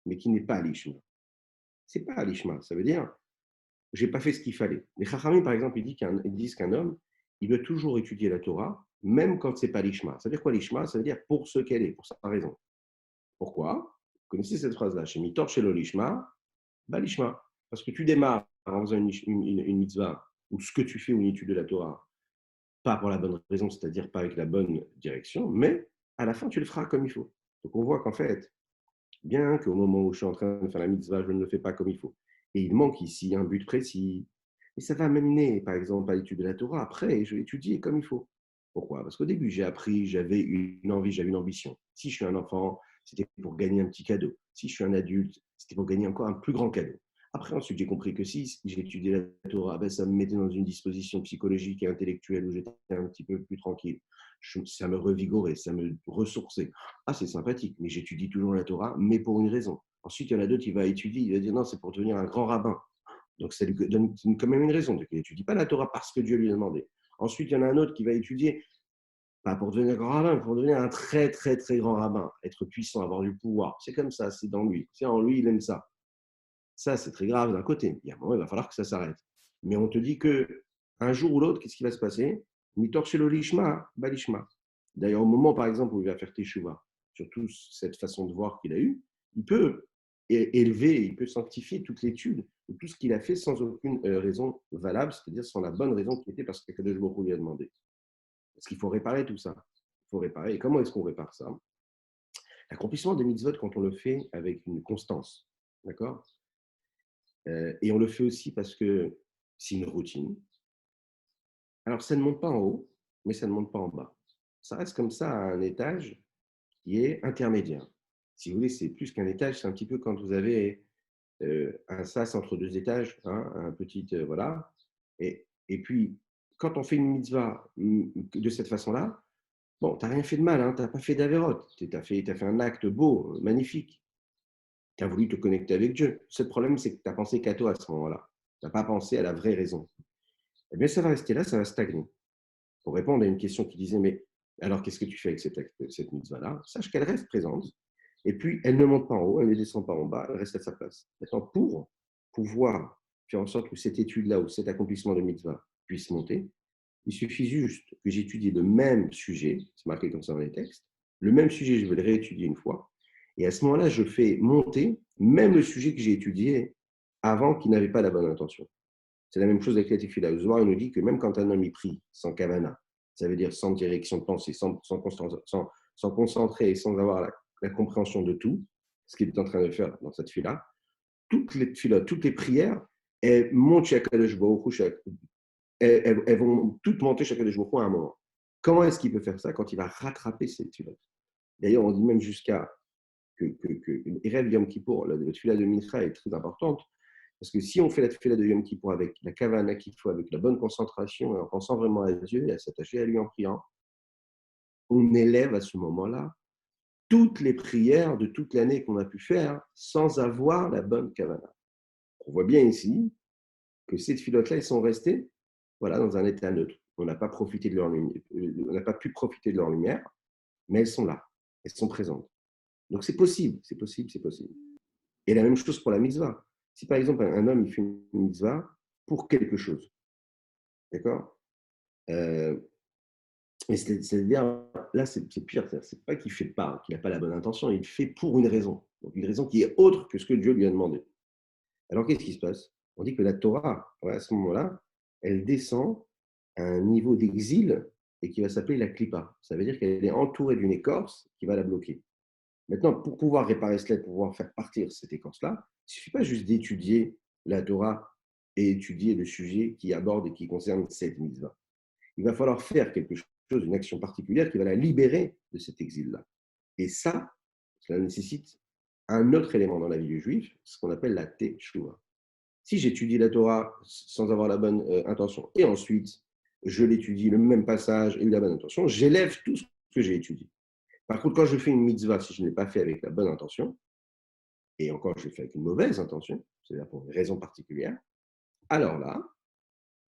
mais qui n'est pas l'ishma. C'est pas l'ishma. Ça veut dire, j'ai pas fait ce qu'il fallait. Les Chachamim, par exemple, ils disent qu'un homme, il doit toujours étudier la Torah, même quand c'est pas l'ishma. Ça veut dire quoi l'ishma? Ça veut dire pour ce qu'elle est, pour sa raison. Pourquoi? Vous connaissez cette phrase-là, chez Mitor, chez l'olishma, bah l'ishma. Parce que tu démarres en faisant une mitzvah, ou ce que tu fais ou une étude de la Torah, pas pour la bonne raison, c'est-à-dire pas avec la bonne direction, mais à la fin, tu le feras comme il faut. Donc on voit qu'en fait, bien qu'au moment où je suis en train de faire la mitzvah, je ne le fais pas comme il faut. Et il manque ici un but précis. Et ça va m'amener, par exemple, à l'étude de la Torah. Après, je vais étudier comme il faut. Pourquoi? Parce qu'au début, j'ai appris, j'avais une envie, j'avais une ambition. Si je suis un enfant, c'était pour gagner un petit cadeau. Si je suis un adulte, c'était pour gagner encore un plus grand cadeau. Après, ensuite, j'ai compris que si j'ai étudié la Torah, ben, ça me mettait dans une disposition psychologique et intellectuelle où j'étais un petit peu plus tranquille. Ça me revigorait, ça me ressourçait. Ah, c'est sympathique, mais j'étudie toujours la Torah, mais pour une raison. Ensuite, il y en a d'autres, il va étudier, il va dire non, c'est pour devenir un grand rabbin. Donc, ça lui donne quand même une raison. Donc, il n'étudie pas la Torah parce que Dieu lui a demandé. Ensuite, il y en a un autre qui va étudier, pas pour devenir grand rabbin, mais pour devenir un très, très, très grand rabbin, être puissant, avoir du pouvoir. C'est comme ça, c'est dans lui. C'est en lui, il aime ça. Ça, c'est très grave d'un côté. Il y a un moment, il va falloir que ça s'arrête. Mais on te dit que un jour ou l'autre, qu'est-ce qui va se passer? Mitorshelo lishma, balishma. D'ailleurs, au moment, par exemple, où il va faire teshuva, surtout cette façon de voir qu'il a eue, il peut élever, il peut sanctifier toute l'étude de tout ce qu'il a fait sans aucune raison valable, c'est-à-dire sans la bonne raison qui était parce que Kadosh Baruch Hu lui a demandé. Parce qu'il faut réparer tout ça. Il faut réparer. Et comment est-ce qu'on répare ça? L'accomplissement des mitzvot, quand on le fait avec une constance, d'accord? Et on le fait aussi parce que c'est une routine. Alors, ça ne monte pas en haut, mais ça ne monte pas en bas. Ça reste comme ça à un étage qui est intermédiaire. Si vous voulez, c'est plus qu'un étage, c'est un petit peu quand vous avez un sas entre deux étages, hein, un petit, voilà. Et puis, quand on fait une mitzvah de cette façon-là, bon, tu n'as rien fait de mal, hein, tu n'as pas fait d'avérote, tu as fait un acte beau, magnifique. Tu as voulu te connecter avec Dieu. Le seul problème, c'est que tu as pensé qu'à toi à ce moment-là. Tu n'as pas pensé à la vraie raison. Eh bien, ça va rester là, ça va stagner. Pour répondre à une question qui disait, mais alors qu'est-ce que tu fais avec cette mitzvah-là? Sache qu'elle reste présente. Et puis, elle ne monte pas en haut, elle ne descend pas en bas, elle reste à sa place. Maintenant, pour pouvoir faire en sorte que cette étude-là ou cet accomplissement de mitzvah puisse monter, il suffit juste que j'étudie le même sujet, c'est marqué comme ça dans les textes, le même sujet, je vais le réétudier une fois, et à ce moment-là, je fais monter même le sujet que j'ai étudié avant qui n'avait pas la bonne intention. C'est la même chose avec la tefila. Le Zohar, il nous dit que même quand un homme y prie sans kavana, ça veut dire sans direction de pensée, sans concentrer et sans avoir la compréhension de tout, ce qu'il est en train de faire dans cette fila, toutes les prières, elles montent chez Akadosh Baruch Hu, elles vont toutes monter chez Akadosh Baruch Hu à un moment. Comment est-ce qu'il peut faire ça? Quand il va rattraper ces tefilot. D'ailleurs, on dit même jusqu'à que Erev Yom Kippour, la tefila de Mincha est très importante, parce que si on fait la tefila de Yom Kippour avec la kavana qu'il faut, avec la bonne concentration et en pensant vraiment à Dieu et à s'attacher à lui en priant, on élève à ce moment-là toutes les prières de toute l'année qu'on a pu faire sans avoir la bonne kavana. On voit bien ici que ces tefilot-là, elles sont restées voilà, dans un état neutre. On n'a pas profité de leur lumière, on n'a pas pu profiter de leur lumière, mais elles sont là, elles sont présentes. Donc c'est possible, c'est possible, c'est possible. Et la même chose pour la mitzvah. Si par exemple un homme il fait une mitzvah pour quelque chose, d'accord, et c'est-à-dire, là c'est pire, c'est pas qu'il fait pas, qu'il n'a pas la bonne intention, il fait pour une raison. Donc une raison qui est autre que ce que Dieu lui a demandé. Alors qu'est-ce qui se passe? On dit que la Torah, ouais, à ce moment-là, elle descend à un niveau d'exil et qui va s'appeler la clipa. Ça veut dire qu'elle est entourée d'une écorce qui va la bloquer. Maintenant, pour pouvoir réparer cela, pour pouvoir faire partir cette écorce-là, il ne suffit pas juste d'étudier la Torah et étudier le sujet qui aborde et qui concerne cette mitzvah. Il va falloir faire quelque chose, une action particulière qui va la libérer de cet exil-là. Et ça, cela nécessite un autre élément dans la vie du juif, ce qu'on appelle la teshuva. Si j'étudie la Torah sans avoir la bonne intention, et ensuite je l'étudie, le même passage et la bonne intention, j'élève tout ce que j'ai étudié. Par contre, quand je fais une mitzvah, si je ne l'ai pas fait avec la bonne intention, et encore je l'ai fait avec une mauvaise intention, c'est-à-dire pour une raison particulière, alors là,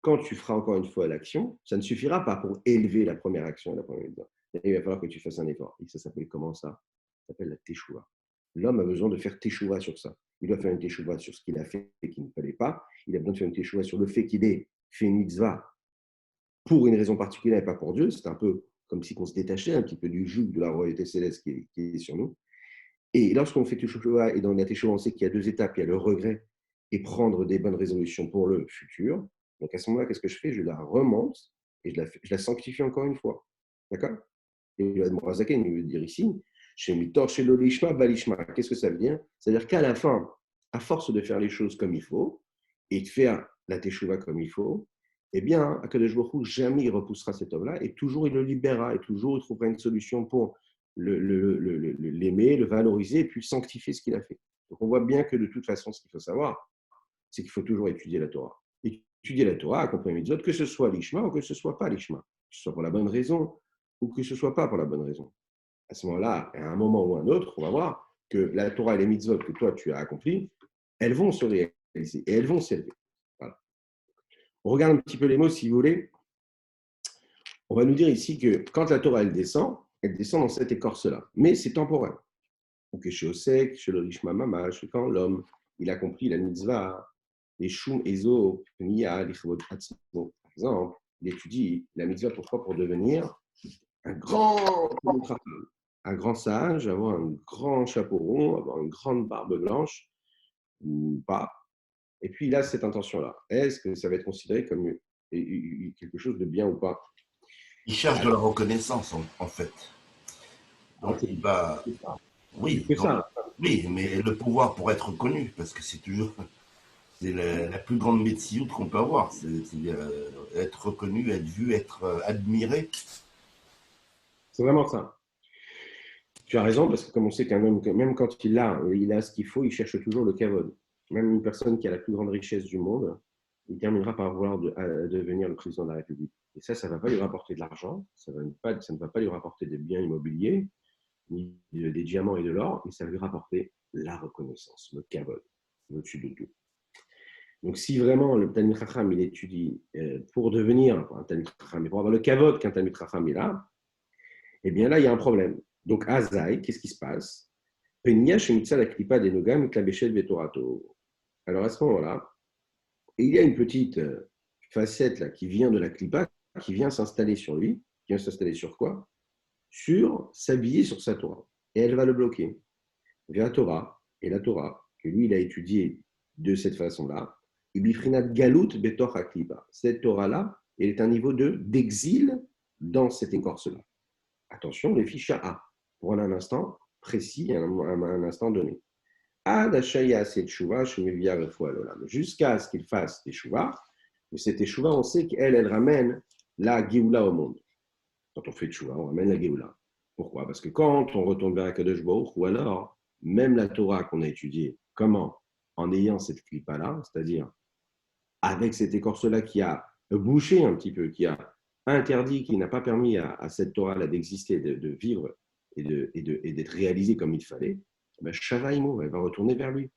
quand tu feras encore une fois l'action, ça ne suffira pas pour élever la première action, la première mitzvah. Il va falloir que tu fasses un effort. Et ça s'appelle comment ça? Ça s'appelle la teshuva. L'homme a besoin de faire teshuva sur ça. Il doit faire une teshuva sur ce qu'il a fait et qu'il ne fallait pas. Il a besoin de faire une teshuva sur le fait qu'il ait fait une mitzvah pour une raison particulière et pas pour Dieu. C'est un peu comme si on se détachait un petit peu du joug de la royauté céleste qui est sur nous. Et lorsqu'on fait teshuva, et dans la teshuva, on sait qu'il y a deux étapes. Il y a le regret et prendre des bonnes résolutions pour le futur. Donc à ce moment-là, qu'est-ce que je fais? Je la remonte et je la sanctifie encore une fois. D'accord? Et le Morazaken, il veut dire ici, chez Mitor, chez l'Olishma, Balishma. Qu'est-ce que ça veut dire? C'est-à-dire qu'à la fin, à force de faire les choses comme il faut et de faire la teshuva comme il faut, eh bien, Akadosh Baruch Hu, jamais il repoussera cet homme-là et toujours il le libérera et toujours il trouvera une solution pour l'aimer, le valoriser et puis sanctifier ce qu'il a fait. Donc on voit bien que de toute façon, ce qu'il faut savoir, c'est qu'il faut toujours étudier la Torah. Étudier la Torah, accompagner les autres, que ce soit l'Ishma ou que ce ne soit pas l'Ishma, que ce soit pour la bonne raison ou que ce ne soit pas pour la bonne raison. À ce moment-là, à un moment ou un autre, on va voir que la Torah et les mitzvot que toi tu as accomplies, elles vont se réaliser et elles vont s'élever. Voilà. On regarde un petit peu les mots si vous voulez. On va nous dire ici que quand la Torah elle descend dans cette écorce-là. Mais c'est temporaire. Donc, chez Osek, chez le Rishma Mamash, quand l'homme il a compris la mitzvah, les Shum Ezo, Pnia, Lichvot Atzmo, par exemple, il étudie la mitzvah pourquoi? Pour devenir un grand sage, avoir un grand chapeau rond, avoir une grande barbe blanche, ou pas. Et puis il a cette intention-là. Est-ce que ça va être considéré comme quelque chose de bien ou pas? Il cherche de la reconnaissance, en fait. Donc, il va. C'est Oui, que donc, ça. oui, mais le pouvoir pour être reconnu, parce que c'est toujours. C'est la plus grande médecine qu'on peut avoir. C'est être reconnu, être vu, être admiré. C'est vraiment ça. Tu as raison, parce que comme on sait qu'un homme, même quand il a ce qu'il faut, il cherche toujours le kavod. Même une personne qui a la plus grande richesse du monde, il terminera par vouloir devenir le président de la République. Et ça ne va pas lui rapporter de l'argent, ça ne va pas lui rapporter des biens immobiliers, ni des diamants et de l'or, mais ça va lui rapporter la reconnaissance, le kavod, au-dessus de tout. Donc, si vraiment le Talmid Chacham, il étudie pour devenir un Talmid Chacham, et pour avoir le kavod qu'un Talmid Chacham il a, eh bien là, il y a un problème. Donc, Azaï, qu'est-ce qui se passe? Alors, à ce moment-là, il y a une petite facette là, qui vient de la klipa, qui vient s'installer sur lui. Qui vient s'installer sur quoi? Sur s'habiller sur sa Torah. Et elle va le bloquer. La Torah, et la Torah, que lui, il a étudié de cette façon-là, cette Torah-là, elle est un niveau d'exil dans cette écorce-là. Attention, les fiches A, pour un instant précis, un instant donné. Jusqu'à ce qu'il fasse teshuva. Et cette teshuva, on sait qu'elle ramène la Géoula au monde. Quand on fait teshuva, on ramène la Géoula. Pourquoi? Parce que quand on retourne vers Akadosh Baruch, ou alors, même la Torah qu'on a étudiée, comment? En ayant cette clipa-là, c'est-à-dire avec cette écorce-là qui a bouché un petit peu, qui a interdit, qui n'a pas permis à cette Torah-là d'exister, de vivre et d'être réalisée comme il fallait, ben, Shavaïmo, elle va retourner vers lui.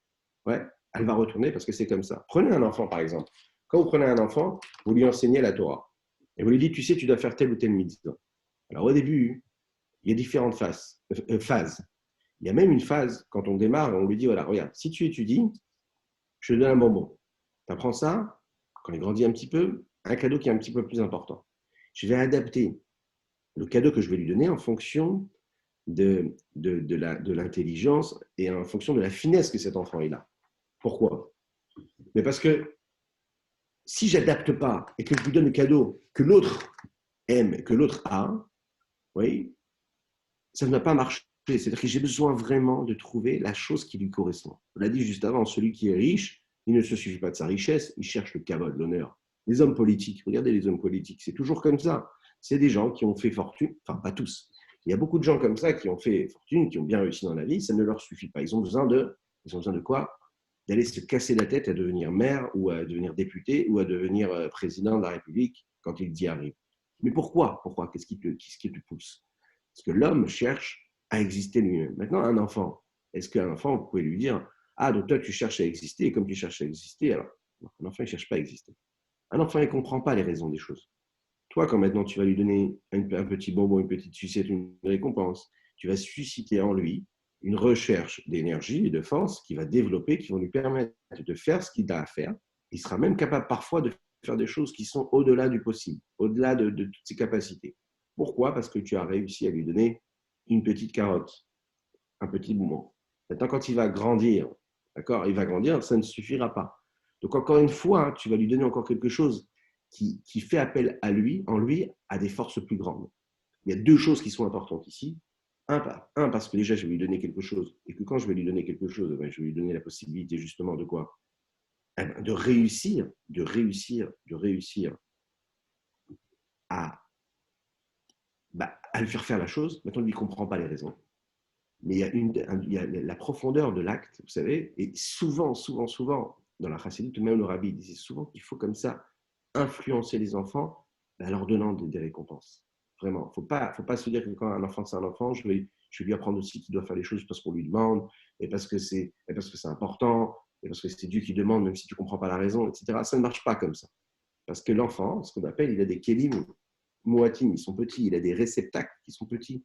Ouais, elle va retourner parce que c'est comme ça. Prenez un enfant, par exemple. Quand vous prenez un enfant, vous lui enseignez la Torah. Et vous lui dites, tu sais, tu dois faire telle ou telle mitzvah. Alors au début, il y a différentes phases. Il y a même une phase, quand on démarre, on lui dit, voilà, regarde, si tu étudies, je te donne un bonbon. Tu apprends ça, quand il grandit un petit peu, un cadeau qui est un petit peu plus important. Je vais adapter le cadeau que je vais lui donner en fonction de l'intelligence et en fonction de la finesse que cet enfant a. Pourquoi? Mais parce que si je n'adapte pas et que je lui donne le cadeau que l'autre aime, que l'autre a, oui, ça ne va pas marcher. C'est-à-dire que j'ai besoin vraiment de trouver la chose qui lui correspond. On l'a dit juste avant, celui qui est riche, il ne se suffit pas de sa richesse, il cherche le kavod, l'honneur. Les hommes politiques, regardez les hommes politiques, c'est toujours comme ça. C'est des gens qui ont fait fortune, enfin pas tous. Il y a beaucoup de gens comme ça qui ont fait fortune, qui ont bien réussi dans la vie, ça ne leur suffit pas. Ils ont besoin de quoi? D'aller se casser la tête à devenir maire ou à devenir député ou à devenir président de la République quand il y arrive. Mais pourquoi? Qu'est-ce qui te pousse? Parce que l'homme cherche à exister lui-même. Maintenant, un enfant, est-ce qu'un enfant, vous pouvez lui dire, ah, donc toi, tu cherches à exister, et comme tu cherches à exister, alors, non, un enfant, il ne cherche pas à exister. Un enfant, il ne comprend pas les raisons des choses. Toi, quand maintenant tu vas lui donner un petit bonbon, une petite sucette, une récompense, tu vas susciter en lui une recherche d'énergie et de force qui va développer, qui vont lui permettre de faire ce qu'il a à faire. Il sera même capable parfois de faire des choses qui sont au-delà du possible, au-delà de toutes ses capacités. Pourquoi? Parce que tu as réussi à lui donner une petite carotte, un petit bonbon. Maintenant, quand il va grandir, d'accord, il va grandir, ça ne suffira pas. Donc, encore une fois, tu vas lui donner encore quelque chose qui fait appel à lui, en lui, à des forces plus grandes. Il y a deux choses qui sont importantes ici. Un, parce que déjà, je vais lui donner quelque chose, et que quand je vais lui donner quelque chose, je vais lui donner la possibilité justement de quoi? De réussir, à, à lui faire faire la chose. Maintenant, lui ne comprend pas les raisons. Mais il y a la profondeur de l'acte, vous savez, et souvent, dans la chassidut, même le rabbi disait souvent qu'il faut comme ça influencer les enfants en leur donnant des récompenses. Vraiment, faut pas se dire que quand un enfant c'est un enfant, je vais lui apprendre aussi qu'il doit faire les choses parce qu'on lui demande, et parce que c'est important, et parce que c'est Dieu qui demande, même si tu ne comprends pas la raison, etc. Ça ne marche pas comme ça. Parce que l'enfant, ce qu'on appelle, il a des kelim moatim, ils sont petits, il a des réceptacles qui sont petits.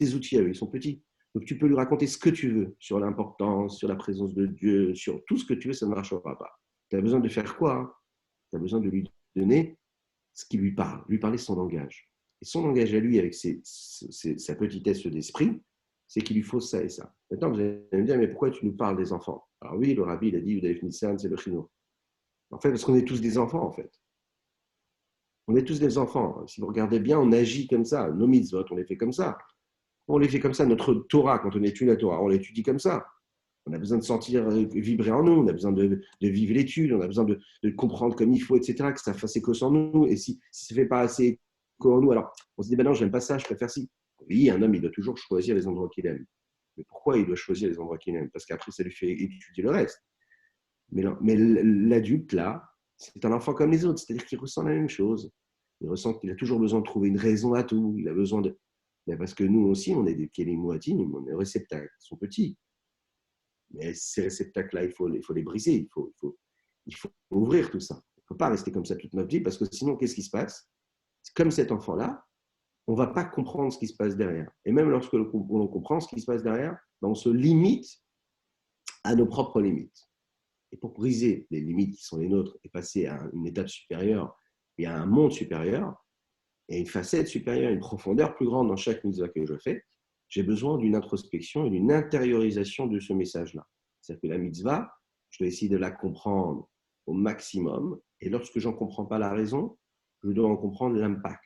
Ces outils à eux, ils sont petits. Donc tu peux lui raconter ce que tu veux sur l'importance, sur la présence de Dieu, sur tout ce que tu veux, ça ne marchera pas. Tu as besoin de faire quoi? Tu as besoin de lui donner ce qui lui parle, lui parler son langage. Et son langage à lui, avec sa petitesse d'esprit, c'est qu'il lui faut ça et ça. Maintenant, vous allez me dire, mais pourquoi tu nous parles des enfants? Alors oui, le rabbi, il a dit, Udaif Nissan, c'est le chino. En fait, parce qu'on est tous des enfants, en fait. On est tous des enfants. Si vous regardez bien, on agit comme ça. Nos mitzvot, on les fait comme ça. On les fait comme ça. Notre Torah, quand on étudie la Torah, on l'étudie comme ça. On a besoin de sentir vibrer en nous, on a besoin de vivre l'étude, on a besoin de comprendre comme il faut, etc., que ça fasse écho en nous. Et si ça ne fait pas assez écho en nous, alors on se dit, ben non, j'aime pas ça, je préfère ci. Oui, un homme, il doit toujours choisir les endroits qu'il aime. Mais pourquoi il doit choisir les endroits qu'il aime? Parce qu'après, ça lui fait étudier le reste. Mais l'adulte, là, c'est un enfant comme les autres, c'est-à-dire qu'il ressent la même chose. Il ressent qu'il a toujours besoin de trouver une raison à tout. Il a besoin de. Mais parce que nous aussi, on est des kélimouatines, on est réceptacles, ils sont petits. Mais ces réceptacles-là, il faut les briser, il faut ouvrir tout ça. Il ne faut pas rester comme ça toute notre vie, parce que sinon, qu'est-ce qui se passe? Comme cet enfant-là, on ne va pas comprendre ce qui se passe derrière. Et même lorsque l'on comprend ce qui se passe derrière, on se limite à nos propres limites. Et pour briser les limites qui sont les nôtres et passer à une étape supérieure et à un monde supérieur, et une facette supérieure, une profondeur plus grande dans chaque mitzvah que je fais, j'ai besoin d'une introspection et d'une intériorisation de ce message-là. C'est-à-dire que la mitzvah, je dois essayer de la comprendre au maximum, et lorsque je n'en comprends pas la raison, je dois en comprendre l'impact.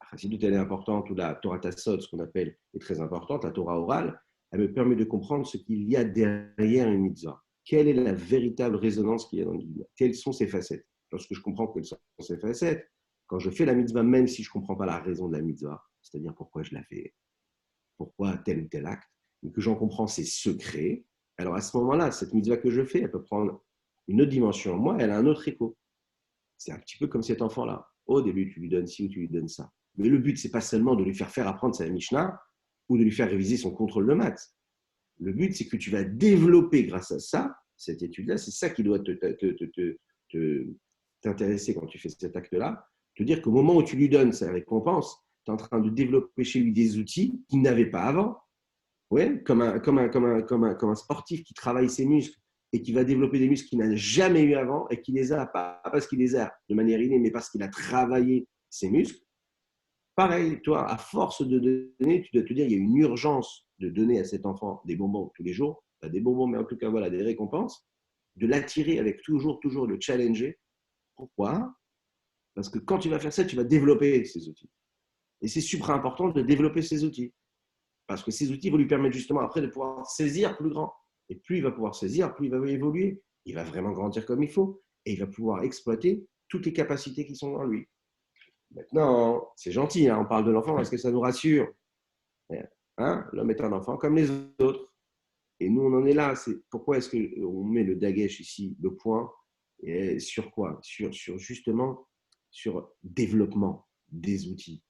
La chassidut, elle est importante, ou la Torah Tassot, ce qu'on appelle, est très importante, la Torah orale, elle me permet de comprendre ce qu'il y a derrière une mitzvah. Quelle est la véritable résonance qu'il y a dans une mitzvah? Quelles sont ses facettes? Lorsque je comprends quelles sont ses facettes, quand je fais la mitzvah, même si je ne comprends pas la raison de la mitzvah, c'est-à-dire pourquoi je la fais, pourquoi tel ou tel acte, mais que j'en comprends ses secrets, alors à ce moment-là, cette mitzvah que je fais, elle peut prendre une autre dimension en moi, elle a un autre écho. C'est un petit peu comme cet enfant-là. Au début, tu lui donnes ci ou tu lui donnes ça. Mais le but, ce n'est pas seulement de lui faire apprendre sa Mishnah ou de lui faire réviser son contrôle de maths. Le but, c'est que tu vas développer grâce à ça, cette étude-là, c'est ça qui doit t'intéresser quand tu fais cet acte-là, te dire qu'au moment où tu lui donnes sa récompense, tu es en train de développer chez lui des outils qu'il n'avait pas avant. Ouais, comme un sportif qui travaille ses muscles et qui va développer des muscles qu'il n'a jamais eu avant et qui les a, pas parce qu'il les a de manière innée, mais parce qu'il a travaillé ses muscles. Pareil, toi, à force de donner, tu dois te dire il y a une urgence de donner à cet enfant des bonbons tous les jours, pas des bonbons, mais en tout cas, voilà, des récompenses, de l'attirer avec toujours le challenger. Pourquoi? Parce que quand tu vas faire ça, tu vas développer ces outils. Et c'est super important de développer ces outils. Parce que ces outils vont lui permettre justement après de pouvoir saisir plus grand. Et plus il va pouvoir saisir, plus il va évoluer. Il va vraiment grandir comme il faut. Et il va pouvoir exploiter toutes les capacités qui sont en lui. Maintenant, c'est gentil, hein, on parle de l'enfant parce que ça nous rassure. Hein, l'homme est un enfant comme les autres. Et nous, on en est là. Pourquoi est-ce qu'on met le dagesh ici, le point, et sur quoi? Sur justement, sur développement des outils.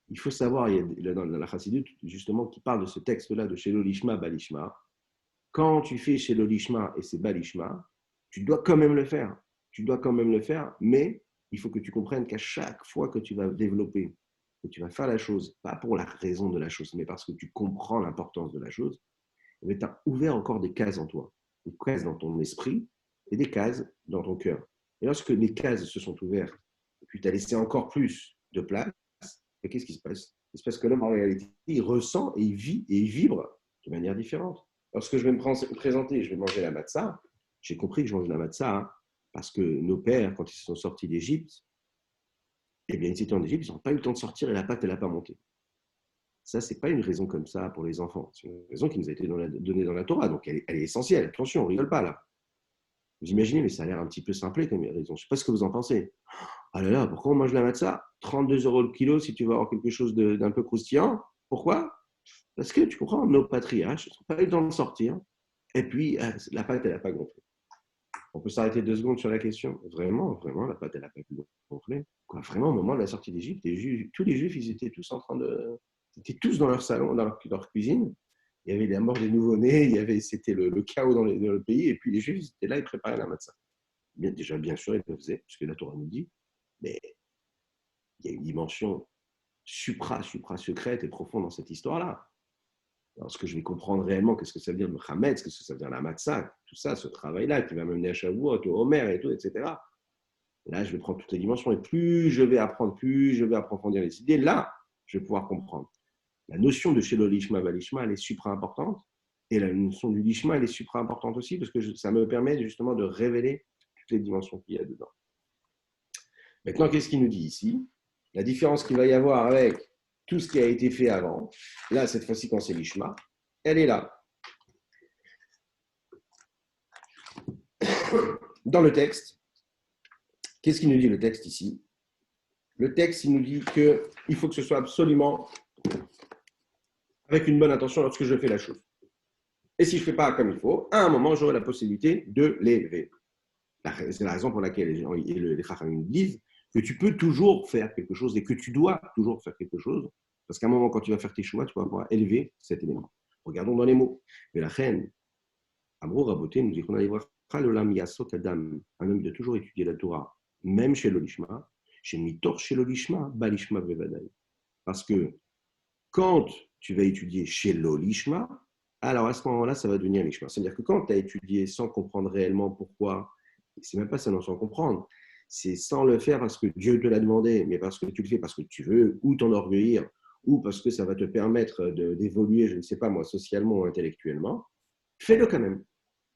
Il faut savoir, il y a dans la Chassidut, justement, qui parle de ce texte-là de Shelo Lishma Balishma. Quand tu fais Shelo Lishma et c'est Balishma, tu dois quand même le faire. Tu dois quand même le faire, mais il faut que tu comprennes qu'à chaque fois que tu vas développer et tu vas faire la chose, pas pour la raison de la chose, mais parce que tu comprends l'importance de la chose, tu as ouvert encore des cases en toi, des cases dans ton esprit et des cases dans ton cœur. Et lorsque les cases se sont ouvertes, et puis tu as laissé encore plus de place, qu'est-ce qui se passe? Il se passe que l'homme, en réalité, il ressent et il vit et il vibre de manière différente. Lorsque je vais me présenter, je vais manger la matzah, j'ai compris que je mange la matzah hein, parce que nos pères, quand ils sont sortis d'Égypte, eh bien, ils étaient en Égypte, ils n'ont pas eu le temps de sortir et la pâte, elle n'a pas monté. Ça, ce n'est pas une raison comme ça pour les enfants. C'est une raison qui nous a été donnée dans la Torah. Donc, elle est essentielle. Attention, on ne rigole pas là. Vous imaginez, mais ça a l'air un petit peu simplé comme raison. Je ne sais pas ce que vous en pensez. Ah là là, pourquoi on mange la matzah? 32 € le kilo si tu veux avoir quelque chose d'un peu croustillant. Pourquoi? Parce que tu comprends, nos patriarches n'ont pas eu le temps de sortir. Et puis, la pâte, elle n'a pas gonflé. On peut s'arrêter 2 secondes sur la question. Vraiment, vraiment, la pâte, elle n'a pas gonflé. Quoi, vraiment, au moment de la sortie d'Égypte, tous les Juifs, ils étaient tous en train de. Ils étaient tous dans leur salon, dans leur cuisine. Il y avait la mort des nouveau-nés, c'était le chaos dans le pays. Et puis les Juifs, ils étaient là, ils préparaient la matzah. Déjà, bien sûr, ils le faisaient, puisque la Torah nous dit. Mais il y a une dimension supra-secrète et profonde dans cette histoire-là. Lorsque je vais comprendre réellement qu'est-ce que ça veut dire le Hametz, qu'est-ce que ça veut dire la matzah, tout ça, ce travail-là qui va m'amener à Shavuot, au Homer et tout, etc. Là, je vais prendre toutes les dimensions et plus je vais apprendre, plus je vais approfondir les idées, là, je vais pouvoir comprendre. La notion de Shelo Lishma Valishma, elle est supra importante et la notion du Lishma, elle est supra importante aussi parce que ça me permet justement de révéler toutes les dimensions qu'il y a dedans. Maintenant, qu'est-ce qu'il nous dit ici? La différence qu'il va y avoir avec tout ce qui a été fait avant, là, cette fois-ci, quand c'est l'Ishma, elle est là. Dans le texte, qu'est-ce qu'il nous dit le texte ici? Le texte, il nous dit qu'il faut que ce soit absolument avec une bonne intention lorsque je fais la chose. Et si je ne fais pas comme il faut, à un moment, j'aurai la possibilité de l'élever. C'est la raison pour laquelle les Chachamim disent que tu peux toujours faire quelque chose et que tu dois toujours faire quelque chose, parce qu'à un moment, quand tu vas faire tes choix, tu vas pouvoir élever cet élément. Regardons dans les mots. Mais la reine, Amrou Raboté nous dit qu'on a un homme doit toujours étudier la Torah, même chez l'Olishma, chez Mitor, chez l'Olishma, Balishma Vevadai. Parce que quand tu vas étudier chez l'Olishma, alors à ce moment-là, ça va devenir l'Ishma. C'est-à-dire que quand tu as étudié sans comprendre réellement pourquoi, c'est même pas seulement sans comprendre, c'est sans le faire parce que Dieu te l'a demandé, mais parce que tu le fais parce que tu veux, ou t'enorgueillir, ou parce que ça va te permettre d'évoluer, je ne sais pas moi, socialement ou intellectuellement, fais-le quand même.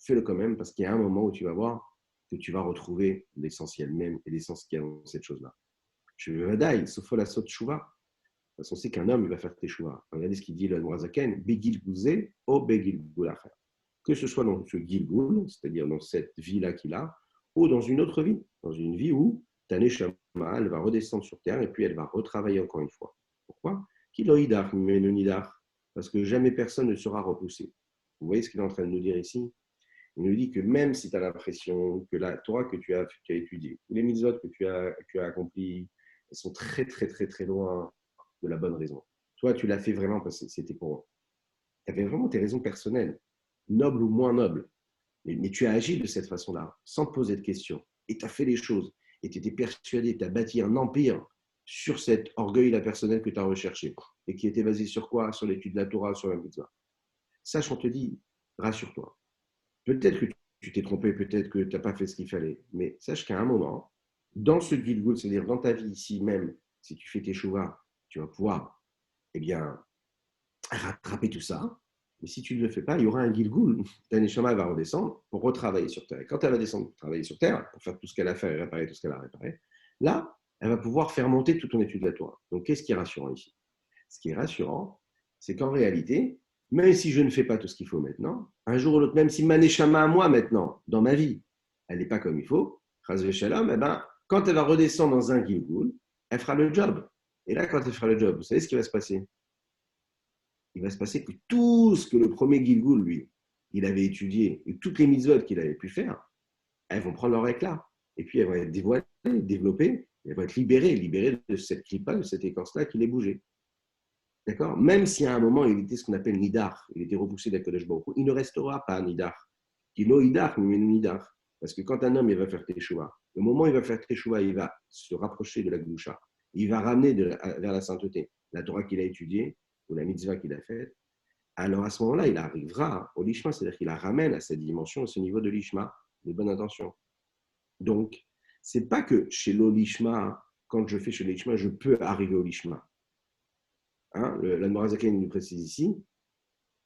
Fais-le quand même parce qu'il y a un moment où tu vas voir que tu vas retrouver l'essentiel même et l'essence qu'il y a dans cette chose-là. Je veux dire, sauf la saute chouva. Parce qu'on sait qu'un homme, il va faire teshuva. Regardez ce qu'il dit le Noazaken, Begil Gouzé, O Begil Goulacher. Que ce soit dans ce Gilgoul, c'est-à-dire dans cette vie-là qu'il a, ou dans une autre vie, dans une vie où Taneshama, elle va redescendre sur terre et puis elle va retravailler encore une fois. Pourquoi? Kiloïdar, Menonidar, parce que jamais personne ne sera repoussé. Vous voyez ce qu'il est en train de nous dire ici? Il nous dit que même si tu as l'impression que la Torah que tu as étudiée, ou les mitzvot que tu as accomplis, elles sont très, très, très, très loin de la bonne raison. Toi, tu l'as fait vraiment parce que c'était pour. Tu avais vraiment tes raisons personnelles, nobles ou moins nobles. Mais tu as agi de cette façon-là, sans te poser de questions. Et tu as fait les choses. Et tu étais persuadé, tu as bâti un empire sur cet orgueil-là personnel que tu as recherché. Et qui était basé sur quoi? Sur l'étude de la Torah, sur la mitzvah. Sache, on te dit, rassure-toi. Peut-être que tu t'es trompé, peut-être que tu n'as pas fait ce qu'il fallait. Mais sache qu'à un moment, dans ce Gilgul, c'est-à-dire dans ta vie ici même, si tu fais tes chouvas, tu vas pouvoir rattraper tout ça. Mais si tu ne le fais pas, il y aura un Gilgul. Ta Neshama va redescendre pour retravailler sur terre. Et quand elle va descendre pour travailler sur terre, pour faire tout ce qu'elle a fait et réparer tout ce qu'elle a réparé, là, elle va pouvoir faire monter toute ton étude de la Torah. Donc, qu'est-ce qui est rassurant ici? Ce qui est rassurant, c'est qu'en réalité, même si je ne fais pas tout ce qu'il faut maintenant, un jour ou l'autre, même si ma Neshama à moi maintenant, dans ma vie, elle n'est pas comme il faut, Chaz Shalom, quand elle va redescendre dans un Gilgul, elle fera le job. Et là, quand elle fera le job, vous savez ce qui va se passer? Il va se passer que tout ce que le premier Gilgul, lui, il avait étudié, et toutes les mitzvot qu'il avait pu faire, elles vont prendre leur éclat. Et puis, elles vont être dévoilées, développées, elles vont être libérées de cette clipa, de cette écorce-là qui les bougeait. D'accord? Même si à un moment, il était ce qu'on appelle Nidar, il était repoussé d'Akadosh Baruch Hu, il ne restera pas Nidar. Kilo Idar, mais Nidar. Parce que quand un homme il va faire Teshuvah, le moment où il va faire Teshuvah, il va se rapprocher de la Gdusha. il va ramener vers la sainteté la Torah qu'il a étudiée ou la mitzvah qu'il a faite, alors à ce moment-là, il arrivera au lishma, c'est-à-dire qu'il la ramène à cette dimension, à ce niveau de lishma, de bonne intention. Donc, c'est pas que chez l'olishma, quand je fais chez l'olishma, je peux arriver au lishma. Hein, l'Admorazaken nous précise ici,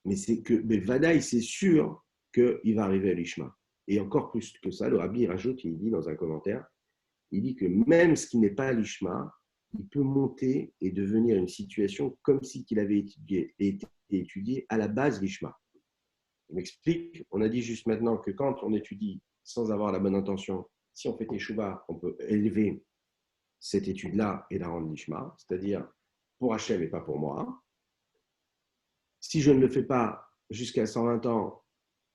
mais c'est que Vadaï, c'est sûr qu'il va arriver à l'ishma. Et encore plus que ça, le Rabbi rajoute, il dit dans un commentaire, il dit que même ce qui n'est pas l'ishma, il peut monter et devenir une situation comme si qu'il avait été étudié à la base l'ishma. Je m'explique, on a dit juste maintenant que quand on étudie sans avoir la bonne intention, si on fait teshuva, on peut élever cette étude-là et la rendre l'ishma, c'est-à-dire pour Hachem et pas pour moi. Si je ne le fais pas jusqu'à 120 ans,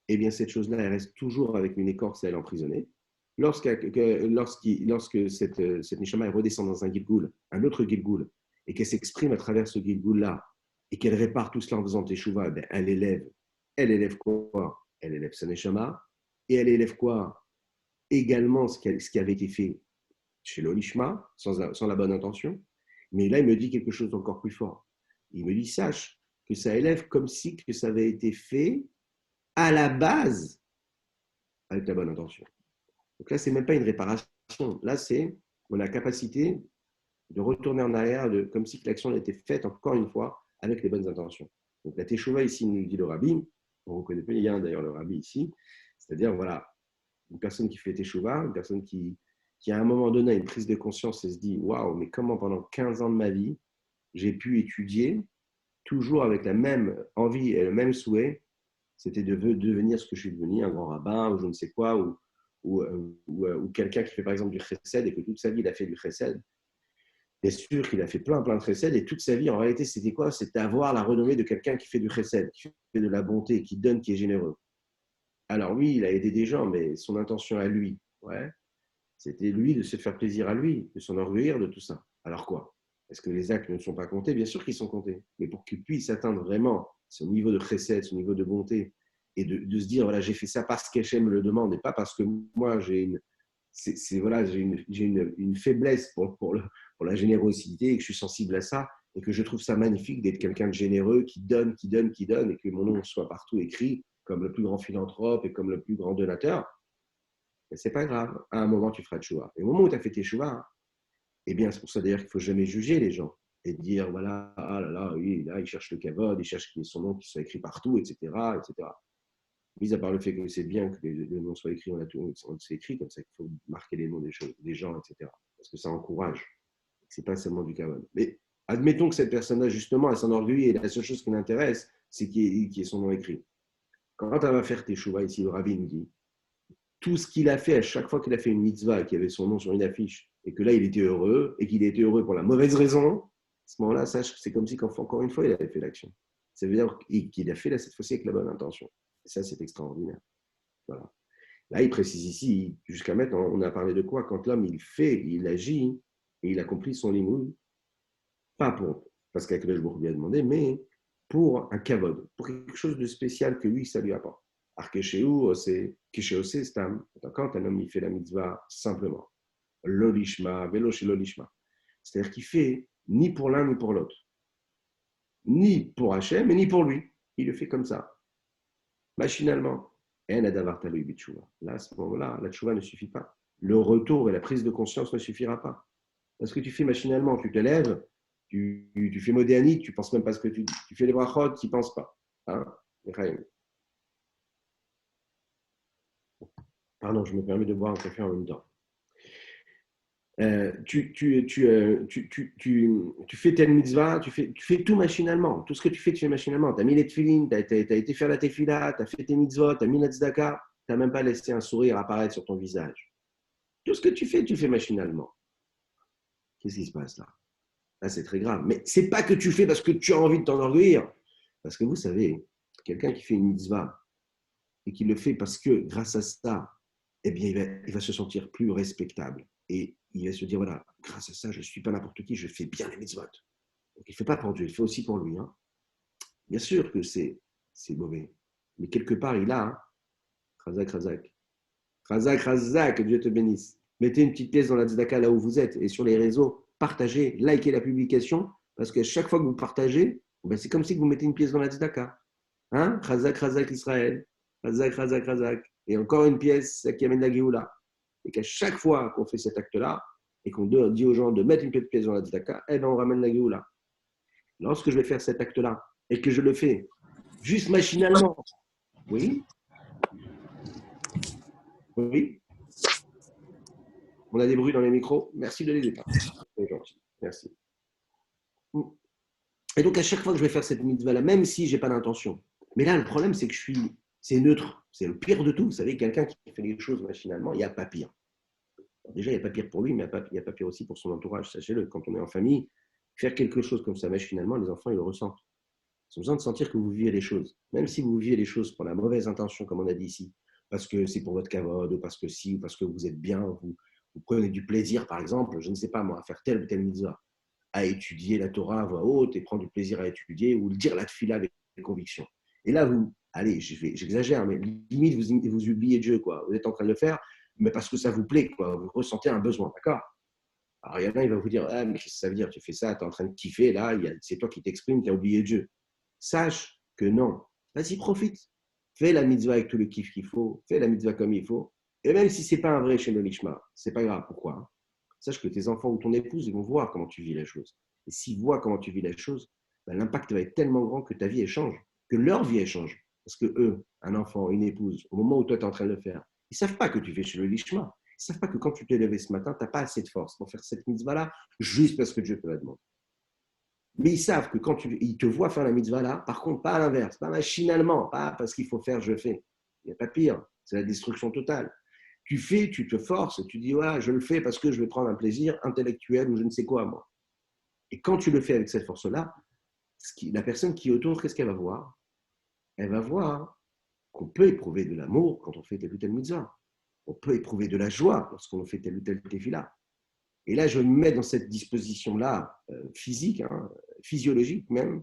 eh bien cette chose-là, elle reste toujours avec une écorce et elle est emprisonnée. Lorsque cette neshama redescend dans un gilgoul, un autre gilgoul, et qu'elle s'exprime à travers ce gilgoul-là, et qu'elle répare tout cela en faisant teshuva, eh elle élève quoi? Elle élève sa neshama, et elle élève quoi? Également ce qui avait été fait chez l'olishma, sans la bonne intention. Mais là, il me dit quelque chose d'encore plus fort. Il me dit, sache que ça élève comme si que ça avait été fait à la base avec la bonne intention. Donc là, ce n'est même pas une réparation. Là, c'est on a la capacité de retourner en arrière, comme si l'action a été faite, encore une fois, avec les bonnes intentions. Donc la teshuva, ici, nous dit le rabbi, on reconnaît bien d'ailleurs le rabbi ici, c'est-à-dire, voilà, une personne qui fait teshuva, une personne qui à un moment donné a une prise de conscience et se dit, waouh, mais comment pendant 15 ans de ma vie, j'ai pu étudier, toujours avec la même envie et le même souhait, c'était de devenir ce que je suis devenu, un grand rabbin, ou je ne sais quoi, ou quelqu'un qui fait par exemple du chesed et que toute sa vie il a fait du chesed. Bien sûr qu'il a fait plein de chesed et toute sa vie en réalité c'était quoi? C'était avoir la renommée de quelqu'un qui fait du chesed, qui fait de la bonté, qui donne, qui est généreux. Alors lui, il a aidé des gens, mais son intention à lui, ouais, c'était lui de se faire plaisir à lui, de s'enorgueillir de tout ça. Alors quoi? Est-ce que les actes ne sont pas comptés? Bien sûr qu'ils sont comptés. Mais pour qu'il puisse atteindre vraiment ce niveau de chesed, ce niveau de bonté, et de se dire, voilà, j'ai fait ça parce qu'Hachem me le demande, et pas parce que moi, j'ai une faiblesse pour la générosité, et que je suis sensible à ça, et que je trouve ça magnifique d'être quelqu'un de généreux, qui donne, et que mon nom soit partout écrit comme le plus grand philanthrope et comme le plus grand donateur. Mais c'est pas grave, à un moment, tu feras tchouva. Et au moment où tu as fait tes tchouva, eh bien, c'est pour ça d'ailleurs qu'il ne faut jamais juger les gens et dire, voilà, ah là là, oui, là, il cherche le kavod, il cherche son nom qui soit écrit partout, etc., etc. Mis à part le fait que c'est bien que le nom soit écrit, c'est écrit comme ça qu'il faut marquer les noms des gens, etc. Parce que ça encourage. Ce n'est pas seulement du kavod. Mais admettons que cette personne-là, justement, elle s'enorgueillit et la seule chose qui l'intéresse, c'est qu'il y ait son nom écrit. Quand elle va faire tes chouvas, ici, le rabbi nous dit, tout ce qu'il a fait à chaque fois qu'il a fait une mitzvah et qu'il y avait son nom sur une affiche, et que là, il était heureux, et qu'il était heureux pour la mauvaise raison, à ce moment-là, sache que c'est comme si, encore une fois, il avait fait l'action. Ça veut dire qu'il a fait là, cette fois-ci avec la bonne intention. Et ça, c'est extraordinaire. Voilà. Là, il précise ici, jusqu'à maintenant, on a parlé de quoi? Quand l'homme, il fait, il agit, et il accomplit son limoud, pas pour, parce qu'Akadosh Baruch Hu lui a demandé, mais pour un kavod, pour quelque chose de spécial que lui, ça lui apporte. Arkeshéou, c'est Keshéosé Stam. Quand un homme il fait la mitzvah simplement, l'olishma, vélo chez l'olishma. C'est-à-dire qu'il fait ni pour l'un ni pour l'autre. Ni pour Hachem, mais ni pour lui. Il le fait comme ça, machinalement. Là, à ce moment-là, la tchouva ne suffit pas. Le retour et la prise de conscience ne suffira pas. Parce que tu fais machinalement, tu te lèves, tu fais modéanique, tu ne penses même pas ce que tu dis. Tu fais les brachot, tu n'y penses pas. Hein? Pardon, je me permets de boire un café en même temps. Tu fais tel mitzvah, tu fais tout machinalement. Tout ce que tu fais machinalement. Tu as mis les tefilines, tu as été faire la tefila, tu as fait tes mitzvot, tu as mis la tzedaka, tu n'as même pas laissé un sourire apparaître sur ton visage. Tout ce que tu fais machinalement. Qu'est-ce qui se passe là? Là, c'est très grave. Mais ce n'est pas que tu fais parce que tu as envie de t'enorgueillir. Parce que vous savez, quelqu'un qui fait une mitzvah et qui le fait parce que grâce à ça, eh bien, il va se sentir plus respectable. Et il va se dire, voilà, grâce à ça, je ne suis pas n'importe qui, je fais bien les mitzvot. Donc, il ne fait pas pour Dieu, il fait aussi pour lui. Hein. Bien sûr que c'est mauvais. Mais quelque part, il a, Razak, Razak. Razak, Razak, que Dieu te bénisse. Mettez une petite pièce dans la tzedaka là où vous êtes et sur les réseaux. partagez, likez la publication, parce qu'à chaque fois que vous partagez, ben c'est comme si vous mettez une pièce dans la tzedaka. Hein? Chazak, Chazak Israël. Chazak, Chazak, Chazak. Et encore une pièce, ça qui amène la Géoula. Et qu'à chaque fois qu'on fait cet acte-là, et qu'on dit aux gens de mettre une petite pièce dans la tzedaka, eh ben on ramène la Géoula. Lorsque je vais faire cet acte-là, et que je le fais juste machinalement, oui, oui, on a des bruits dans les micros, merci de les éteindre. C'est gentil, merci. Et donc, à chaque fois que je vais faire cette mitzvah-là, même si je n'ai pas d'intention, mais là, le problème, c'est que c'est neutre, c'est le pire de tout. Vous savez, quelqu'un qui fait les choses machinalement, il n'y a pas pire. Alors déjà, il n'y a pas pire pour lui, mais il n'y a pas pire aussi pour son entourage. Sachez-le, quand on est en famille, faire quelque chose comme ça machinalement, les enfants, ils le ressentent. Ils ont besoin de sentir que vous vivez les choses. Même si vous vivez les choses pour la mauvaise intention, comme on a dit ici, parce que c'est pour votre kavod, ou parce que si, ou parce que vous êtes bien, vous prenez du plaisir, par exemple, je ne sais pas moi, à faire telle ou telle mitzvah, à étudier la Torah à voix haute et prendre du plaisir à étudier, ou dire la tefila avec conviction. Et là, allez, j'exagère, mais limite, vous oubliez Dieu, quoi. Vous êtes en train de le faire, mais parce que ça vous plaît, quoi. Vous ressentez un besoin, d'accord? Alors, il y en a, il va vous dire, ah, mais qu'est-ce que ça veut dire? Tu fais ça, tu es en train de kiffer, là, c'est toi qui t'exprimes, tu as oublié Dieu. Sache que non. Vas-y, profite. Fais la mitzvah avec tout le kiff qu'il faut. Fais la mitzvah comme il faut. Et même si ce n'est pas un vrai Shem Lishma, ce n'est pas grave. Pourquoi? Sache que tes enfants ou ton épouse, ils vont voir comment tu vis la chose. Et s'ils voient comment tu vis la chose, ben, l'impact va être tellement grand que ta vie échange, que leur vie échange. Parce que eux, un enfant, une épouse, au moment où toi tu es en train de le faire, ils ne savent pas que tu fais chez le Lishma. Ils ne savent pas que quand tu t'es levé ce matin, tu n'as pas assez de force pour faire cette mitzvah-là juste parce que Dieu te la demande. Mais ils savent que quand ils te voient faire la mitzvah là, par contre, pas à l'inverse, pas machinalement, pas parce qu'il faut faire, je fais. Il n'y a pas pire, c'est la destruction totale. Tu fais, tu te forces, tu dis, ouais, je le fais parce que je vais prendre un plaisir intellectuel ou je ne sais quoi, moi. Et quand tu le fais avec cette force-là, la personne qui est autour, qu'est-ce qu'elle va voir? Elle va voir qu'on peut éprouver de l'amour quand on fait telle ou telle mitzvah. On peut éprouver de la joie lorsqu'on fait telle ou telle tefila. Et là, je me mets dans cette disposition-là, physique, hein, physiologique même.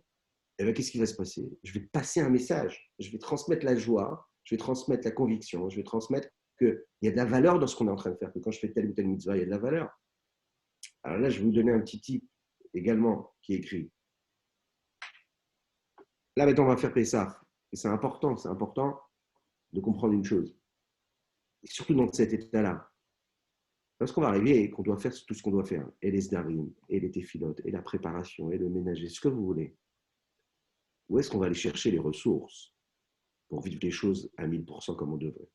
Et bien, qu'est-ce qui va se passer? Je vais passer un message. Je vais transmettre la joie, je vais transmettre la conviction, je vais transmettre qu'il y a de la valeur dans ce qu'on est en train de faire, que quand je fais telle ou telle mitzvah, il y a de la valeur. Alors là, je vais vous donner un petit tip également qui est écrit. Là, maintenant, on va faire Pessah. Et c'est important de comprendre une chose. Et surtout dans cet état-là. Lorsqu'on va arriver et qu'on doit faire tout ce qu'on doit faire, et les sdarim, et les téphilotes, et la préparation, et le ménager, ce que vous voulez, où est-ce qu'on va aller chercher les ressources pour vivre les choses à 1000% comme on devrait?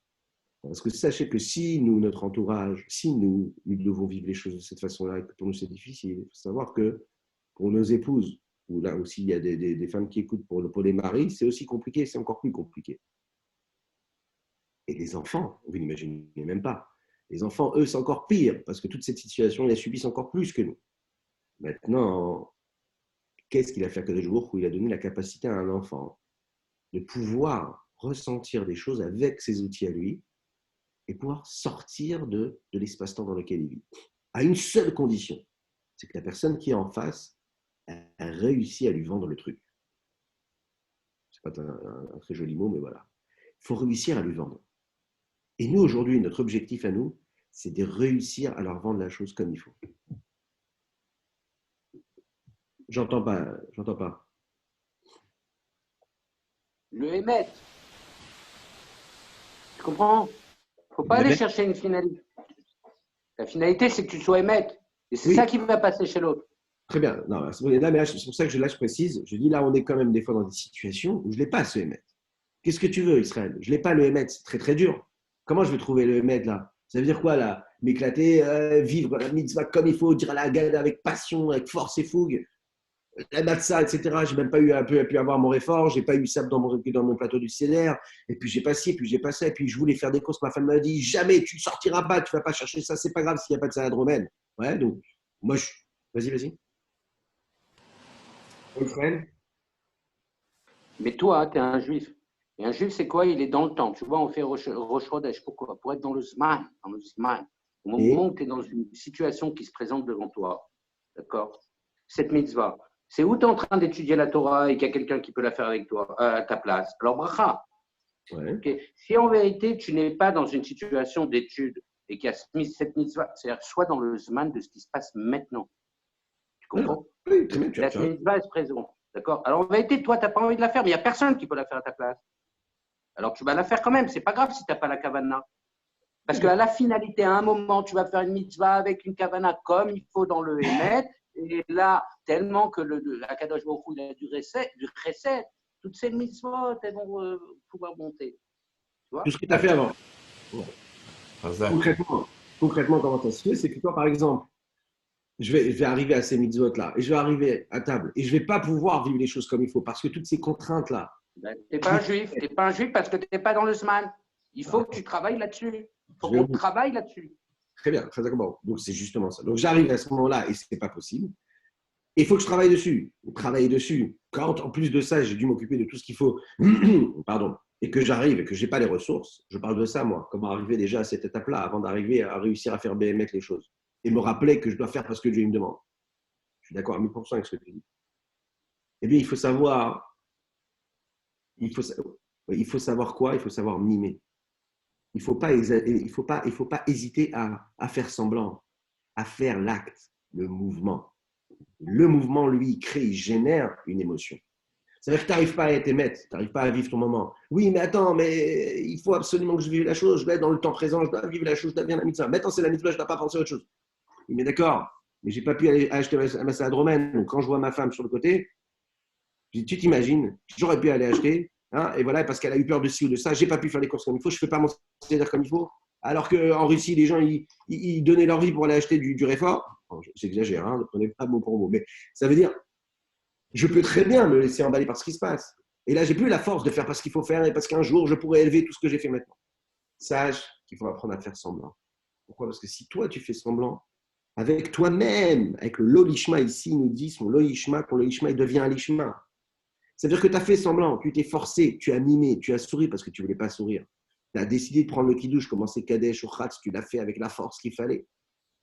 Parce que sachez que si nous, notre entourage, si nous devons vivre les choses de cette façon-là, et que pour nous c'est difficile, il faut savoir que pour nos épouses, ou là aussi il y a des femmes qui écoutent pour les maris, c'est aussi compliqué, c'est encore plus compliqué. Et les enfants, vous n'imaginez même pas. Les enfants, eux, c'est encore pire, parce que toute cette situation, ils la subissent encore plus que nous. Maintenant, qu'est-ce qu'il a fait Kadosh Baruch Hu? Il a donné la capacité à un enfant de pouvoir ressentir des choses avec ses outils à lui et pouvoir sortir de l'espace-temps dans lequel il vit. À une seule condition, c'est que la personne qui est en face a réussi à lui vendre le truc. Ce n'est pas un très joli mot, mais voilà. Il faut réussir à lui vendre. Et nous, aujourd'hui, notre objectif à nous, c'est de réussir à leur vendre la chose comme il faut. J'entends pas. Le émettre. Tu comprends? Il ne faut pas aller chercher une finalité. La finalité, c'est que tu sois émettre. Et c'est ça qui va passer chez l'autre. Très bien. Non, c'est pour ça que je précise. Je dis là, on est quand même des fois dans des situations où je ne l'ai pas, ce émettre. Qu'est-ce que tu veux, Israël? Je ne l'ai pas, le émettre. C'est très, très dur. Comment je vais trouver le émettre là? Ça veut dire quoi là? M'éclater, vivre la mitzvah comme il faut, dire la Haggadah avec passion, avec force et fougue. La matzah, etc. Je n'ai même pas pu avoir mon réfort, je n'ai pas eu ça dans mon plateau du CDR, et puis j'ai pas ci, et puis j'ai pas ça, et puis je voulais faire des courses, ma femme m'a dit, jamais tu ne sortiras pas, tu ne vas pas chercher ça, c'est pas grave s'il n'y a pas de salade romaine. Ouais, donc, moi, Vas-y. Mais toi, tu es un juif. Et un juif, c'est quoi? Il est dans le temps. Tu vois, on fait Rosh Chodesh. Pourquoi? Pour être dans le Zman. Au moment où tu es dans une situation qui se présente devant toi. D'accord? Cette mitzvah. C'est où tu es en train d'étudier la Torah et qu'il y a quelqu'un qui peut la faire avec toi, à ta place. Alors, bracha. Ouais. Okay. Si en vérité, tu n'es pas dans une situation d'étude et qu'il y a cette mitzvah, c'est-à-dire soit dans le Zman de ce qui se passe maintenant. Tu comprends? Oui, très bien, tu as La mitzvah, elle se présente. D'accord? Alors, en vérité, toi, tu n'as pas envie de la faire, mais il n'y a personne qui peut la faire à ta place. Alors, tu vas la faire quand même. C'est pas grave si tu n'as pas la kavana. Parce qu'à la finalité, à un moment, tu vas faire une mitzvah avec une kavana comme il faut dans le Hémet. Et là, tellement que la Kadosh Baruch Hu, il a du chesed, toutes ces mitzvot, elles vont pouvoir monter. Tu vois? tout ce que tu as fait avant. Bon. Concrètement, comment ça se fait? C'est que toi, par exemple, je vais arriver à ces mitzvot-là, et je vais arriver à table, et je ne vais pas pouvoir vivre les choses comme il faut, parce que toutes ces contraintes-là. Ben, tu n'es pas un juif. Tu n'es pas un juif parce que tu n'es pas dans le Zman. Il faut que tu travailles là-dessus. Il faut qu'on travaille là-dessus. Très bien, très d'accord. Donc, c'est justement ça. Donc, j'arrive à ce moment-là, et ce n'est pas possible. Et il faut que je travaille dessus. Travailler dessus. Quand, en plus de ça, j'ai dû m'occuper de tout ce qu'il faut, pardon, et que j'arrive et que je n'ai pas les ressources, je parle de ça, moi. Comment arriver déjà à cette étape-là, avant d'arriver à réussir à faire BMF les choses. Et me rappeler que je dois faire parce que Dieu me demande. Je suis d'accord à 1000% avec ce que tu dis. Eh bien, il faut savoir quoi? Il faut savoir mimer. Il ne faut pas hésiter à faire semblant, à faire l'acte, le mouvement. Le mouvement, lui, il crée, il génère une émotion. C'est-à-dire que tu n'arrives pas à être émettre, tu n'arrives pas à vivre ton moment. Oui, mais attends, mais il faut absolument que je vive la chose, je dois être dans le temps présent, je dois vivre la chose, je dois bien la mitzvah. Maintenant, c'est la mitzvah, je ne dois pas penser à autre chose. Oui, mais d'accord, mais je n'ai pas pu aller acheter ma salade romaine. Donc, quand je vois ma femme sur le côté, je dis, tu t'imagines, j'aurais pu aller acheter, hein, et voilà, parce qu'elle a eu peur de ci ou de ça, je n'ai pas pu faire les courses comme il faut, je ne fais pas mon salaire comme il faut. Alors qu'en Russie, les gens, ils donnaient leur vie pour aller acheter du réfort. Bon, j'exagère, hein, ne prenez pas mot pour mot, mais ça veut dire, je peux très bien me laisser emballer par ce qui se passe. Et là, j'ai plus la force de faire parce qu'il faut faire et parce qu'un jour, je pourrais élever tout ce que j'ai fait maintenant. Sache qu'il faut apprendre à faire semblant. Pourquoi? Parce que si toi, tu fais semblant, avec toi-même, avec le lolishma ici, il nous dit son lolishma, ton lolishma, il devient un lishma. C'est-à-dire que tu as fait semblant, tu t'es forcé, tu as mimé, tu as souri parce que tu ne voulais pas sourire. Tu as décidé de prendre le kidouche, commencer Kadesh ou Khatz, tu l'as fait avec la force qu'il fallait.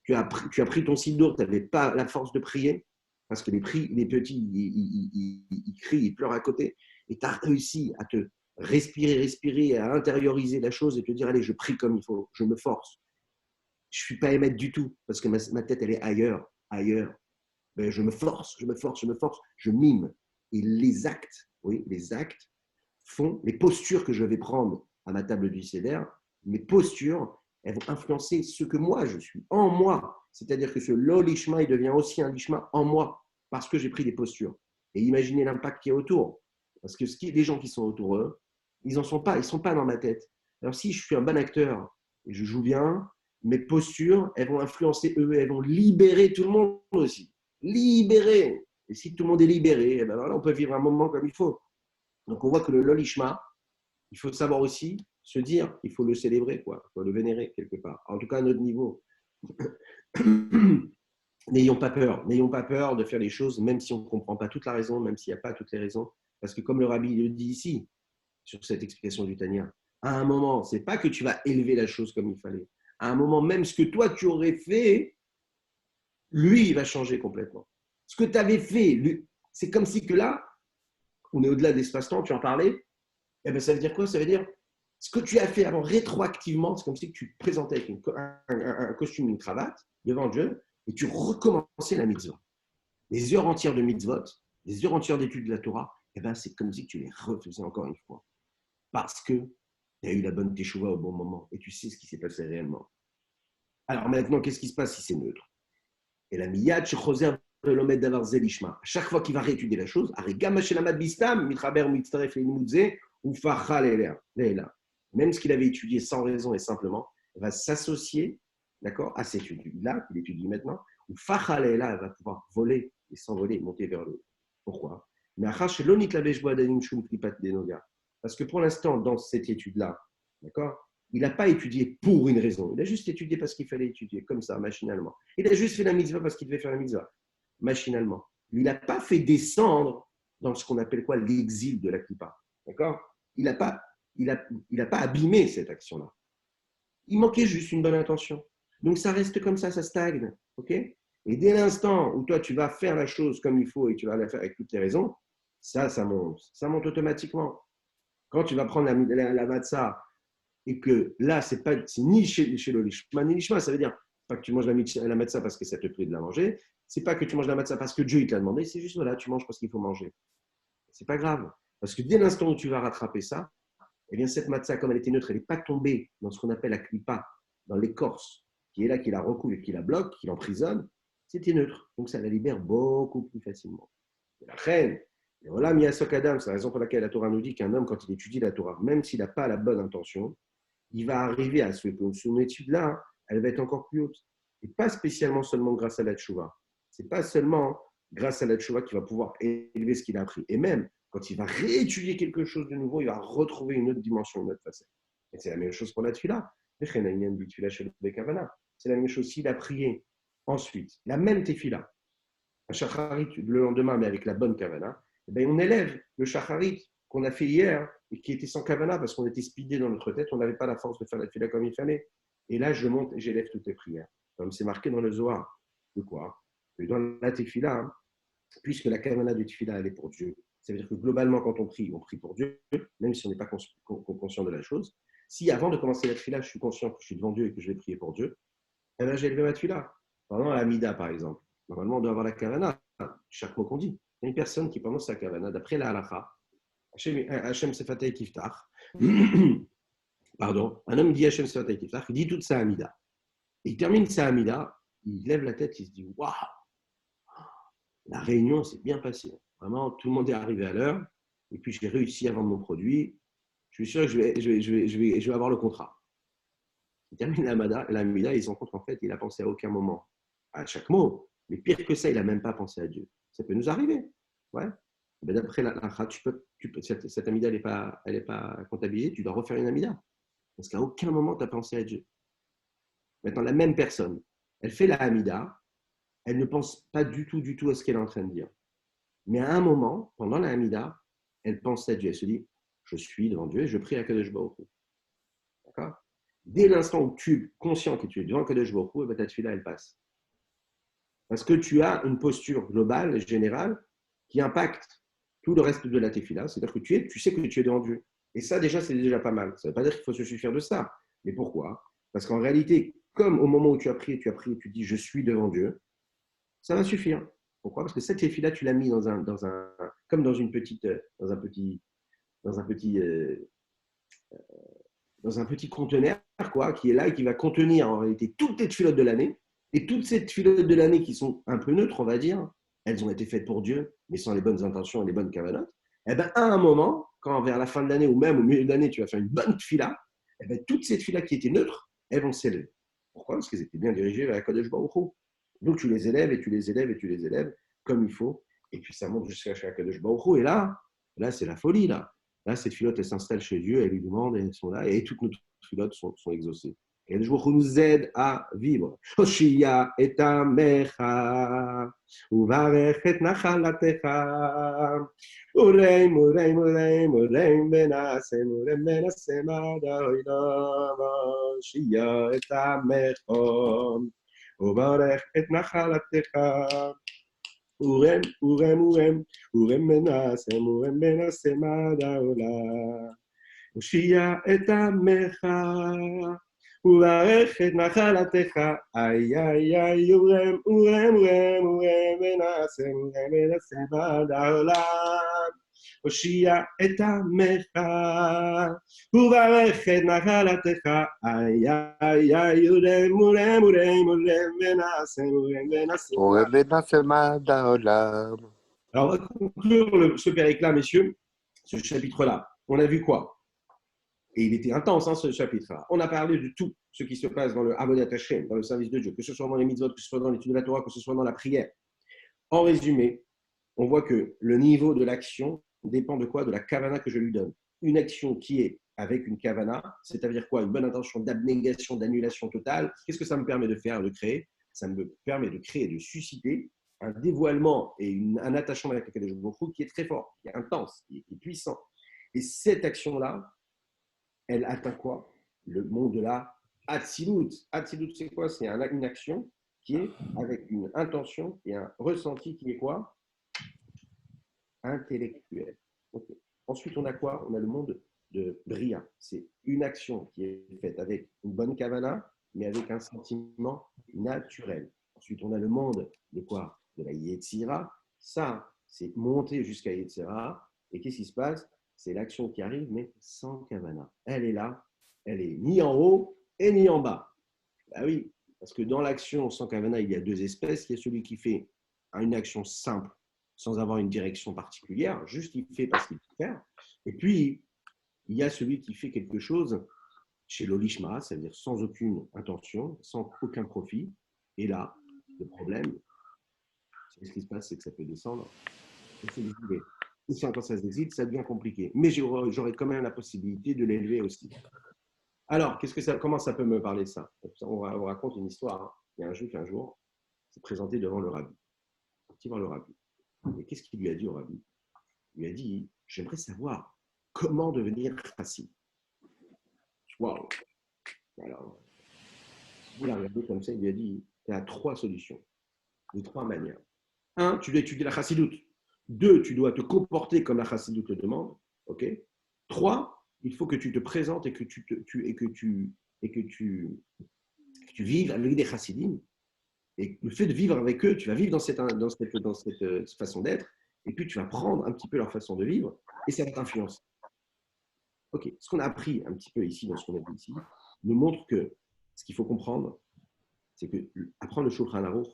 Tu as pris ton siddur, tu n'avais pas la force de prier, parce que les petits, ils crient, ils pleurent à côté. Et tu as réussi à te respirer, à intérioriser la chose et te dire, allez, je prie comme il faut, je me force. Je ne suis pas émettre du tout, parce que ma tête, elle est ailleurs. Mais je me force, je mime. Et les actes, oui, les actes font, les postures que je vais prendre à ma table du Seder, mes postures, elles vont influencer ce que moi je suis, en moi. C'est-à-dire que ce lolishma, il devient aussi un lishma en moi, parce que j'ai pris des postures. Et imaginez l'impact qui est autour. Parce que les gens qui sont autour d'eux, ils ne sont pas dans ma tête. Alors si je suis un bon acteur et je joue bien, mes postures, elles vont influencer eux, elles vont libérer tout le monde aussi. Libérer. Et si tout le monde est libéré, eh ben là, on peut vivre un moment comme il faut. Donc on voit que le lolishma, il faut savoir aussi se dire, il faut le célébrer, quoi. Il faut le vénérer quelque part. En tout cas, à notre niveau. N'ayons pas peur de faire les choses, même si on ne comprend pas toute la raison, même s'il n'y a pas toutes les raisons. Parce que comme le rabbi le dit ici, sur cette explication du Tanya, à un moment, ce n'est pas que tu vas élever la chose comme il fallait. À un moment, même ce que toi, tu aurais fait, lui, il va changer complètement. Ce que tu avais fait, lui, c'est comme si que là, on est au-delà de l'espace-temps, tu en parlais, eh bien, ça veut dire quoi? Ça veut dire ce que tu as fait avant rétroactivement, c'est comme si tu te présentais avec un costume, une cravate devant Dieu et tu recommençais la mitzvah. Les heures entières de mitzvot, les heures entières d'études de la Torah, eh bien, c'est comme si tu les refaisais encore une fois. Parce que tu as eu la bonne teshuva au bon moment et tu sais ce qui s'est passé réellement. Alors maintenant, qu'est-ce qui se passe si c'est neutre? Et la miyad, shechoser l'omed davar zelishma. À chaque fois qu'il va réétudier la chose, arigam shelamad bistam, mitraber mitzaref leimudze, ou facha leila. Même ce qu'il avait étudié sans raison et simplement, va s'associer, d'accord, à cette étude-là, qu'il étudie maintenant, ou facha leila va pouvoir voler et s'envoler, monter vers le haut. Pourquoi? Parce que pour l'instant, dans cette étude-là, d'accord, il n'a pas étudié pour une raison. Il a juste étudié parce qu'il fallait étudier, comme ça, machinalement. Il a juste fait la mitzvah parce qu'il devait faire la mitzvah, machinalement. Il n'a pas fait descendre dans ce qu'on appelle quoi l'exil de la Kippa. D'accord? Il n'a pas abîmé cette action-là. Il manquait juste une bonne intention. Donc ça reste comme ça stagne. Ok? Et dès l'instant où toi, tu vas faire la chose comme il faut et tu vas la faire avec toutes tes raisons, ça monte. Ça monte automatiquement. Quand tu vas prendre la matzah et que là, c'est ni chez le lishma ni lishma, ça veut dire pas que tu manges la matzah parce que ça te plaît de la manger, Ce n'est pas que tu manges la matzah parce que Dieu il te l'a demandé, c'est juste voilà, tu manges parce qu'il faut manger. Ce n'est pas grave. Parce que dès l'instant où tu vas rattraper ça, eh bien, cette matzah, comme elle était neutre, elle n'est pas tombée dans ce qu'on appelle la klipa, dans l'écorce, qui est là, qui la recoule, qui la bloque, qui l'emprisonne. C'était neutre. Donc, ça la libère beaucoup plus facilement. Et la reine, et voilà, Miyasok Adam, c'est la raison pour laquelle la Torah nous dit qu'un homme, quand il étudie la Torah, même s'il n'a pas la bonne intention, il va arriver à son étude-là, elle va être encore plus haute. Et pas spécialement seulement grâce à la tchouva. Ce n'est pas seulement grâce à la tchouva qu'il va pouvoir élever ce qu'il a appris. Et même, quand il va réétudier quelque chose de nouveau, il va retrouver une autre dimension, une autre facette. Et c'est la même chose pour la tefila. C'est la même chose s'il a prié ensuite, la même tefila, un shacharit le lendemain, mais avec la bonne kavana, eh bien, on élève le shacharit qu'on a fait hier et qui était sans kavana parce qu'on était speedé dans notre tête, on n'avait pas la force de faire la tefila comme il fallait. Et là, je monte et j'élève toutes les prières. Comme c'est marqué dans le Zohar. De quoi? Que dans la tefila, hein, puisque la kavana du tefila, elle est pour Dieu. Ça veut dire que globalement, quand on prie pour Dieu, même si on n'est pas conscient de la chose. Si avant de commencer la tefila, je suis conscient que je suis devant Dieu et que je vais prier pour Dieu, eh bien, j'ai élevé ma tefila. Pendant la Mida, par exemple, normalement, on doit avoir la kavana, chaque mot qu'on dit. Il y a une personne qui prononce sa kavana, d'après la halakha, Hachem Sefatei Kiftach, pardon, un homme dit Hachem Sefatei Kiftach, il dit toute sa Amida. Il termine sa Amida, il lève la tête, il se dit waouh, la réunion s'est bien passée. Vraiment, tout le monde est arrivé à l'heure, et puis j'ai réussi à vendre mon produit. Je suis sûr que je vais avoir le contrat. Il termine l'Amida, il se rend compte qu'en fait, il n'a pensé à aucun moment à chaque mot. Mais pire que ça, il n'a même pas pensé à Dieu. Ça peut nous arriver. Ouais. Ben d'après la cette Amida, elle n'est pas comptabilisée, tu dois refaire une Amida. Parce qu'à aucun moment, tu as pensé à Dieu. Maintenant, la même personne, elle fait la Amida, elle ne pense pas du tout à ce qu'elle est en train de dire. Mais à un moment, pendant la Hamida, elle pense à Dieu. Elle se dit, je suis devant Dieu et je prie à Kadosh Baruch Hu. D'accord? Dès l'instant où tu es conscient que tu es devant Kadosh Baruch Hu, ta tefila, elle passe. Parce que tu as une posture globale, générale, qui impacte tout le reste de la tefila. C'est-à-dire que tu sais que tu es devant Dieu. Et ça, déjà, c'est déjà pas mal. Ça ne veut pas dire qu'il faut se suffire de ça. Mais pourquoi? Parce qu'en réalité, comme au moment où tu as prié, tu dis, je suis devant Dieu, ça va suffire. Pourquoi? Parce que cette tefila, tu l'as mis comme dans un petit conteneur, quoi, qui est là et qui va contenir en réalité toutes les tefilotes de l'année. Et toutes ces tefilotes de l'année qui sont un peu neutres, on va dire, elles ont été faites pour Dieu, mais sans les bonnes intentions et les bonnes kavanotes. Eh bien, à un moment, quand vers la fin de l'année ou même au milieu de l'année, tu vas faire une bonne tefila, eh bien, toutes ces tefilas qui étaient neutres, elles vont s'élever. Pourquoi? Parce qu'elles étaient bien dirigées vers la Kadosh Baruch Hu. Donc, tu les élèves et tu les élèves et tu les élèves comme il faut. Et puis, ça monte jusqu'à la Kadosh Baruch Hu. Et là, c'est la folie, là. Là, ces filotes, elles s'installent chez Dieu, elles lui demandent, et elles sont là, et toutes nos filotes sont exaucées. Et le jour où nous aide à vivre. Hoshia et Amecha, Uvarech et Nachalatecha, Ureim, Ureim, Ureim, Ureim, Benasem, Ureim, Benasem, Adaoidam, Hoshia et Amecha, Uvarech et Nachalatecha, Urem, Urem, Urem, Urem Benasem, Urem Benasem, Adaola. Ushia et Amecha, Uvarech et Nachalatecha, Ay, ay, ay, Urem, Urem, Urem, Urem Benasem, Urem Benasem, Adaola. Ushia et Amecha, Uvarech et Nachalatecha, Ay, ay, ay, Urem, Urem, Urem, Urem Benasem, Urem Benasem. Alors, on va conclure ce périple-là, messieurs, ce chapitre-là. On a vu quoi? Et il était intense, ce chapitre-là. On a parlé de tout ce qui se passe dans le Avodat Hashem, dans le service de Dieu, que ce soit dans les mitzvot, que ce soit dans l'étude de la Torah, que ce soit dans la prière. En résumé, on voit que le niveau de l'action dépend de quoi? De la kavana que je lui donne. Une action qui est avec une kavana, c'est-à-dire quoi? Une bonne intention d'abnégation, d'annulation totale. Qu'est-ce que ça me permet de faire, de créer? Ça me permet de créer, de susciter un dévoilement et un attachement avec lequel je me trouve qui est très fort, qui est intense, qui est puissant. Et cette action-là, elle atteint quoi? Le monde de la Hatzilut. Hatzilut, c'est quoi? C'est une action qui est avec une intention et un ressenti qui est quoi? Intellectuel. Okay. Ensuite, on a quoi? On a le monde de Bria. C'est une action qui est faite avec une bonne kavana, mais avec un sentiment naturel. Ensuite, on a le monde de quoi? De la Yetzira. Ça, c'est monter jusqu'à Yetzira. Et qu'est-ce qui se passe? C'est l'action qui arrive, mais sans kavana. Elle est là, elle est ni en haut et ni en bas. Ah oui, parce que dans l'action sans kavana, il y a deux espèces. Il y a celui qui fait une action simple, sans avoir une direction particulière, juste il fait parce qu'il peut faire. Et puis, il y a celui qui fait quelque chose chez l'olishma, c'est-à-dire sans aucune intention, sans aucun profit. Et là, le problème, c'est ce qui se passe, c'est que ça peut descendre et s'exiler. Et quand ça s'exile, ça devient compliqué. Mais j'aurai quand même la possibilité de l'élever aussi. Alors, comment ça peut me parler ça? On raconte une histoire. Hein. Il y a un juif un jour s'est présenté devant le rabbi. Parti voir le rabbi. Et qu'est-ce qu'il lui a dit au rabbi? Il lui a dit, j'aimerais savoir comment devenir chassid. Waouh! Alors, vous l'avez regardé comme ça, il lui a dit, il y a trois solutions, de trois manières. Un, tu dois étudier la chassidoute. Deux, tu dois te comporter comme la chassidoute le demande. Ok. Trois, il faut que tu te présentes et que tu vives avec des chassidim. Et le fait de vivre avec eux, tu vas vivre dans cette façon d'être, et puis tu vas prendre un petit peu leur façon de vivre, et ça va t'influencer. Ok, ce qu'on a appris un petit peu ici, dans ce qu'on a dit ici, nous montre que ce qu'il faut comprendre, c'est que apprendre le Shulchan Aruch,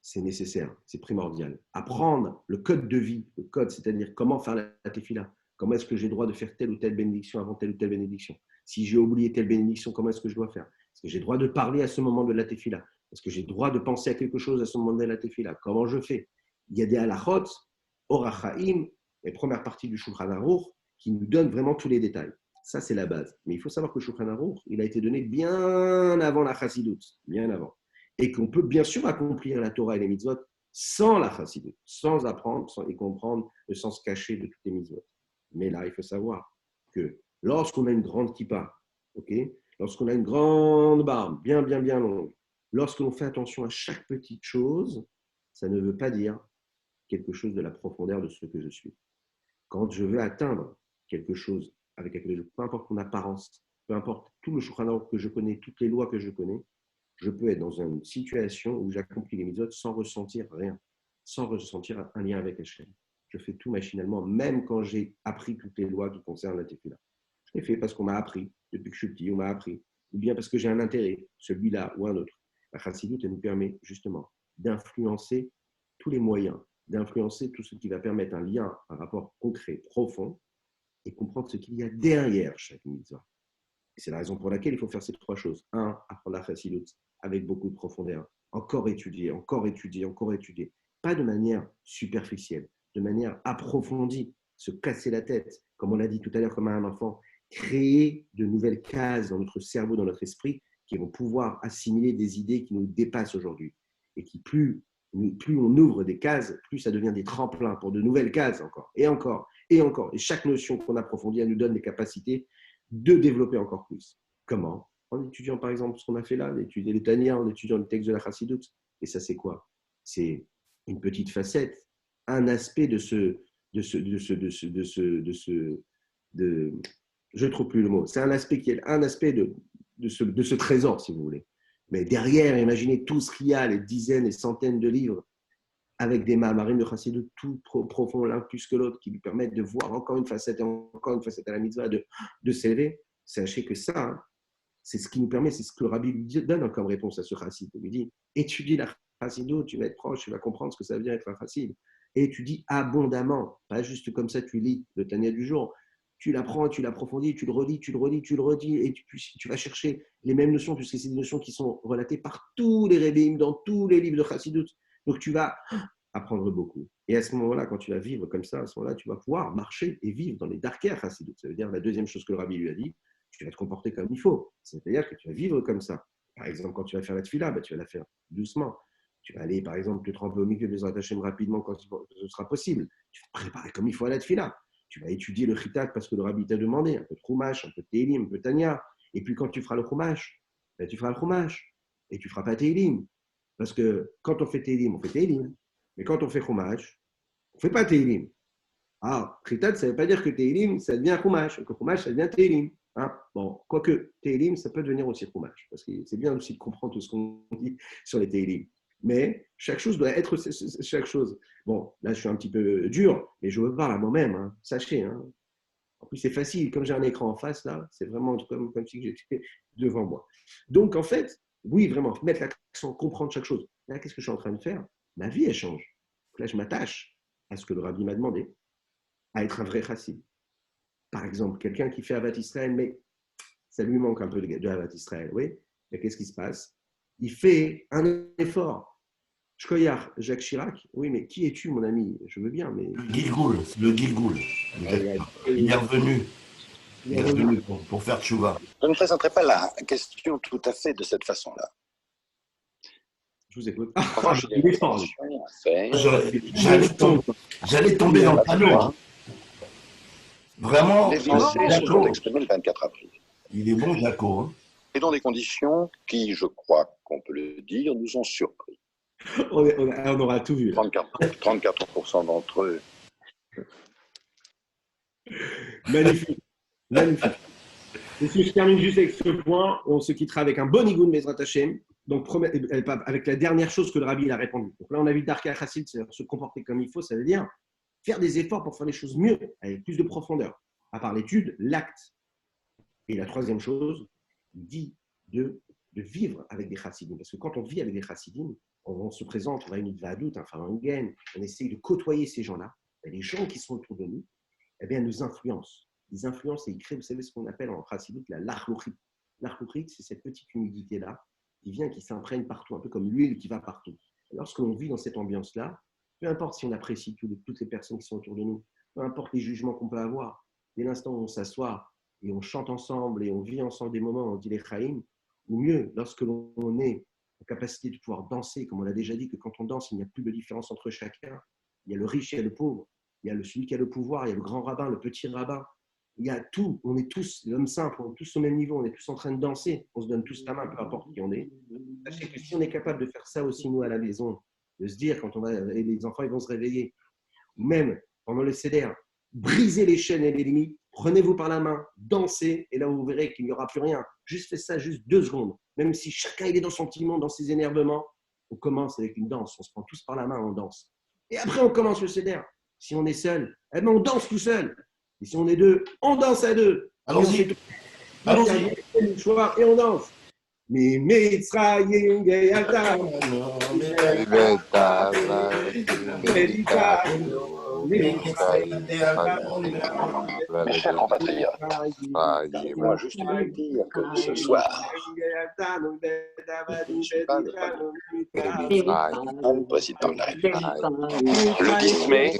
c'est nécessaire, c'est primordial. Apprendre le code de vie, le code, c'est-à-dire comment faire la tefila, comment est-ce que j'ai le droit de faire telle ou telle bénédiction avant telle ou telle bénédiction. Si j'ai oublié telle bénédiction, comment est-ce que je dois faire? Est-ce que j'ai le droit de parler à ce moment de la tefila? Est-ce que j'ai le droit de penser à quelque chose à ce moment de la tefila? Comment je fais? Il y a des halachot, orachaim, les premières parties du Shulchan Aruch, qui nous donnent vraiment tous les détails. Ça, c'est la base. Mais il faut savoir que le Shulchan Aruch, il a été donné bien avant la chassidoute, bien avant. Et qu'on peut bien sûr accomplir la Torah et les mitzvot sans la chassidoute, sans apprendre et comprendre le sens caché de toutes les mitzvot. Mais là, il faut savoir que lorsqu'on a une grande kippa, okay, lorsqu'on a une grande barbe, bien longue, lorsque l'on fait attention à chaque petite chose, ça ne veut pas dire quelque chose de la profondeur de ce que je suis. Quand je veux atteindre quelque chose avec quelque chose, peu importe mon apparence, peu importe tout le Shulchan Aruch que je connais, toutes les lois que je connais, je peux être dans une situation où j'accomplis les mitzvot sans ressentir rien, sans ressentir un lien avec Hachem. Je fais tout machinalement, même quand j'ai appris toutes les lois qui concernent la tefila. Je l'ai fait parce qu'on m'a appris, depuis que je suis petit, on m'a appris, ou bien parce que j'ai un intérêt, celui-là ou un autre. La chassidoute, elle nous permet justement d'influencer tous les moyens, d'influencer tout ce qui va permettre un lien, un rapport concret, profond, et comprendre ce qu'il y a derrière chaque mitzvah. Et c'est la raison pour laquelle il faut faire ces trois choses. Un, apprendre la chassidoute avec beaucoup de profondeur. Encore étudier, encore étudier, encore étudier. Pas de manière superficielle, de manière approfondie, se casser la tête, comme on l'a dit tout à l'heure, comme à un enfant, créer de nouvelles cases dans notre cerveau, dans notre esprit, qui vont pouvoir assimiler des idées qui nous dépassent aujourd'hui. Et qui, plus on ouvre des cases, plus ça devient des tremplins pour de nouvelles cases encore, et encore, et encore. Et chaque notion qu'on approfondit, elle nous donne les capacités de développer encore plus. Comment? En étudiant par exemple ce qu'on a fait là, d'étudier le Tanya, en étudiant le texte de la Chassidoute. Et ça, c'est quoi? C'est une petite facette, un aspect je ne trouve plus le mot. C'est un aspect qui est un aspect de ce trésor, si vous voulez. Mais derrière, imaginez tout ce qu'il y a, les dizaines et centaines de livres avec des mahamarines de Chassidut tout profond l'un plus que l'autre, qui lui permettent de voir encore une facette à la mitzvah, de s'élever. Sachez que ça, hein, c'est ce qui nous permet, c'est ce que le rabbi lui donne comme réponse à ce chassid. Il lui dit, étudie la chassidut, tu vas être proche, tu vas comprendre ce que ça veut dire être un chassid. Et étudie abondamment, pas juste comme ça tu lis le Tanya du jour. Tu l'apprends, tu l'approfondis, tu le relis, tu le redis, et tu vas chercher les mêmes notions, puisque c'est des notions qui sont relatées par tous les rébéim, dans tous les livres de chassidut. Donc, tu vas apprendre beaucoup. Et à ce moment-là, quand tu vas vivre comme ça, à ce moment-là, tu vas pouvoir marcher et vivre dans les darkers chassidoutes. Ça veut dire la deuxième chose que le rabbi lui a dit, tu vas te comporter comme il faut. C'est-à-dire que tu vas vivre comme ça. Par exemple, quand tu vas faire la tefila, tu vas la faire doucement. Tu vas aller, par exemple, te tremper au milieu des Hashem rapidement quand ce sera possible. Tu vas te préparer comme il faut à la tefila. Tu vas étudier le chitat parce que le rabbi t'a demandé, un peu de chumash, un peu de télim, un peu de tanya. Et puis quand tu feras le chumash, tu feras le chumash. Et tu ne feras pas télim. Parce que quand on fait télim, on fait télim. Mais quand on fait chumash, on ne fait pas télim. Ah, chitat, ça ne veut pas dire que télim, ça devient chumash. Que chumash, ça devient télim. Hein, bon, quoique, Télim, ça peut devenir aussi fromage, parce que c'est bien aussi de comprendre tout ce qu'on dit sur les Télim. Mais chaque chose doit être chaque chose. Bon, là, je suis un petit peu dur, mais je veux parler à moi-même, hein, sachez. Hein. En plus, c'est facile. Comme j'ai un écran en face, là, c'est vraiment comme si j'étais devant moi. Donc, en fait, oui, vraiment, mettre l'accent, comprendre chaque chose. Là, qu'est-ce que je suis en train de faire? Ma vie, elle change. Là, je m'attache à ce que le rabbi m'a demandé, à être un vrai chassid. Par exemple, quelqu'un qui fait Avat Israël, mais ça lui manque un peu de Avat Israël, oui. Mais qu'est-ce qui se passe? Il fait un effort. Shkoyar, Jacques Chirac, oui, mais qui es-tu, mon ami? Je veux bien, mais. Le Gilgoul, c'est le Gilgoul. Il est revenu. Il est revenu pour faire tchouva. Je ne présenterai pas la question tout à fait de cette façon-là. Je vous écoute. Enfin, j'ai des mentions à faire. J'allais tomber dans le panneau. Vraiment, Les villes se sont exprimées le 24 avril. Il est bon, Jaco. Hein. Et dans des conditions qui, je crois qu'on peut le dire, nous ont surpris. On aura tout vu. 34% d'entre eux. Magnifique. Magnifique. Je termine juste avec ce point. On se quittera avec un bon Igoun Bezrat Hashem. Donc, avec la dernière chose que le rabbi il a répondu. Donc là, on a vu Darka Chassid, c'est-à-dire se comporter comme il faut, ça veut dire faire des efforts pour faire les choses mieux, avec plus de profondeur. À part l'étude, l'acte. Et la troisième chose, il dit de vivre avec des chassidim. Parce que quand on vit avec des chassidim, on se présente, on va à une Idvadout, un Farangen, on essaye de côtoyer ces gens-là. Et les gens qui sont autour de nous, eh bien, nous influencent. Ils influencent et ils créent, vous savez, ce qu'on appelle en chassidut la lachlouchit. Lachlouchit, c'est cette petite humidité-là qui vient, qui s'imprègne partout, un peu comme l'huile qui va partout. Lorsque l'on vit dans cette ambiance-là, peu importe si on apprécie toutes les personnes qui sont autour de nous, peu importe les jugements qu'on peut avoir, dès l'instant où on s'assoit et on chante ensemble et on vit ensemble des moments, on dit les chaïm, ou mieux, lorsque l'on est en capacité de pouvoir danser, comme on l'a déjà dit, que quand on danse, il n'y a plus de différence entre chacun. Il y a le riche et le pauvre, il y a celui qui a le pouvoir, il y a le grand rabbin, le petit rabbin. Il y a tout, on est tous, l'homme simple, on est tous au même niveau, on est tous en train de danser, on se donne tous la main, peu importe qui on est. Sachez que si on est capable de faire ça aussi, nous, à la maison, de se dire, quand on va, et les enfants ils vont se réveiller, ou même pendant le CDR, brisez les chaînes et les limites, prenez-vous par la main, dansez, et là vous verrez qu'il n'y aura plus rien. Juste faites ça, juste 2 secondes. Même si chacun il est dans son petit monde, dans ses énervements, on commence avec une danse, on se prend tous par la main, on danse. Et après on commence le CDR. Si on est seul, eh ben on danse tout seul. Et si on est 2, on danse à 2. Allons-y. Allons-y. Et on danse. Mais Mitzrayim Geyata. Mes chers compatriotes, moi juste vous dire que ce soir, je ne suis pas le président de la République. Le 10 mai,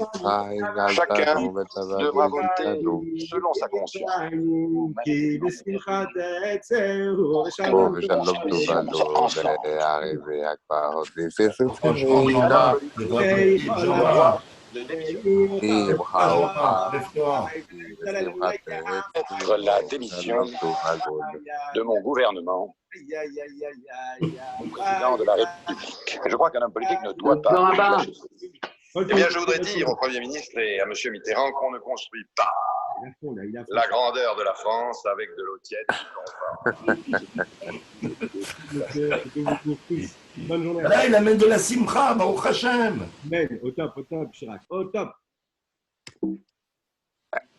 chacun devra voter selon sa conscience. Être la démission de mon gouvernement, mon président de la République. Je crois qu'un homme politique ne doit pas lâcher ça. Eh bien, je voudrais dire au Premier ministre et à M. Mitterrand qu'on ne construit pas la grandeur de la France avec de l'eau tiède. Bonne journée. Là, il amène de la simcha, Baruch Hashem. Au top, Chirac. Au top.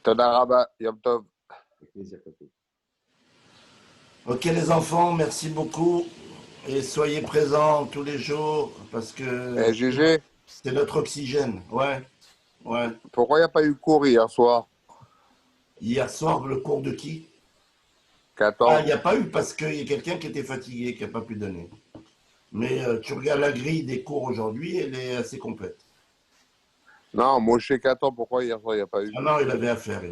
Toda Rabba, Yom Tov. Avec plaisir, Papi. Ok, les enfants, merci beaucoup. Et soyez présents tous les jours parce que Gégé, c'est notre oxygène. Ouais, ouais. pourquoi il n'y a pas eu cours hier soir? Hier soir, le cours de qui? 14. Ah, il n'y a pas eu parce qu'il y a quelqu'un qui était fatigué, qui n'a pas pu donner. Mais tu regardes la grille des cours aujourd'hui, elle est assez complète. Non, Moshe 14, pourquoi hier soir il n'y a pas eu? Ah non, il avait à faire,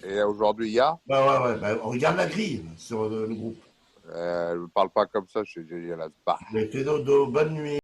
Et aujourd'hui, il y a? Bah ouais. Bah, on regarde la grille sur le groupe. Je ne parle pas comme ça, je suis à la barre. Mais fais dodo, bonne nuit.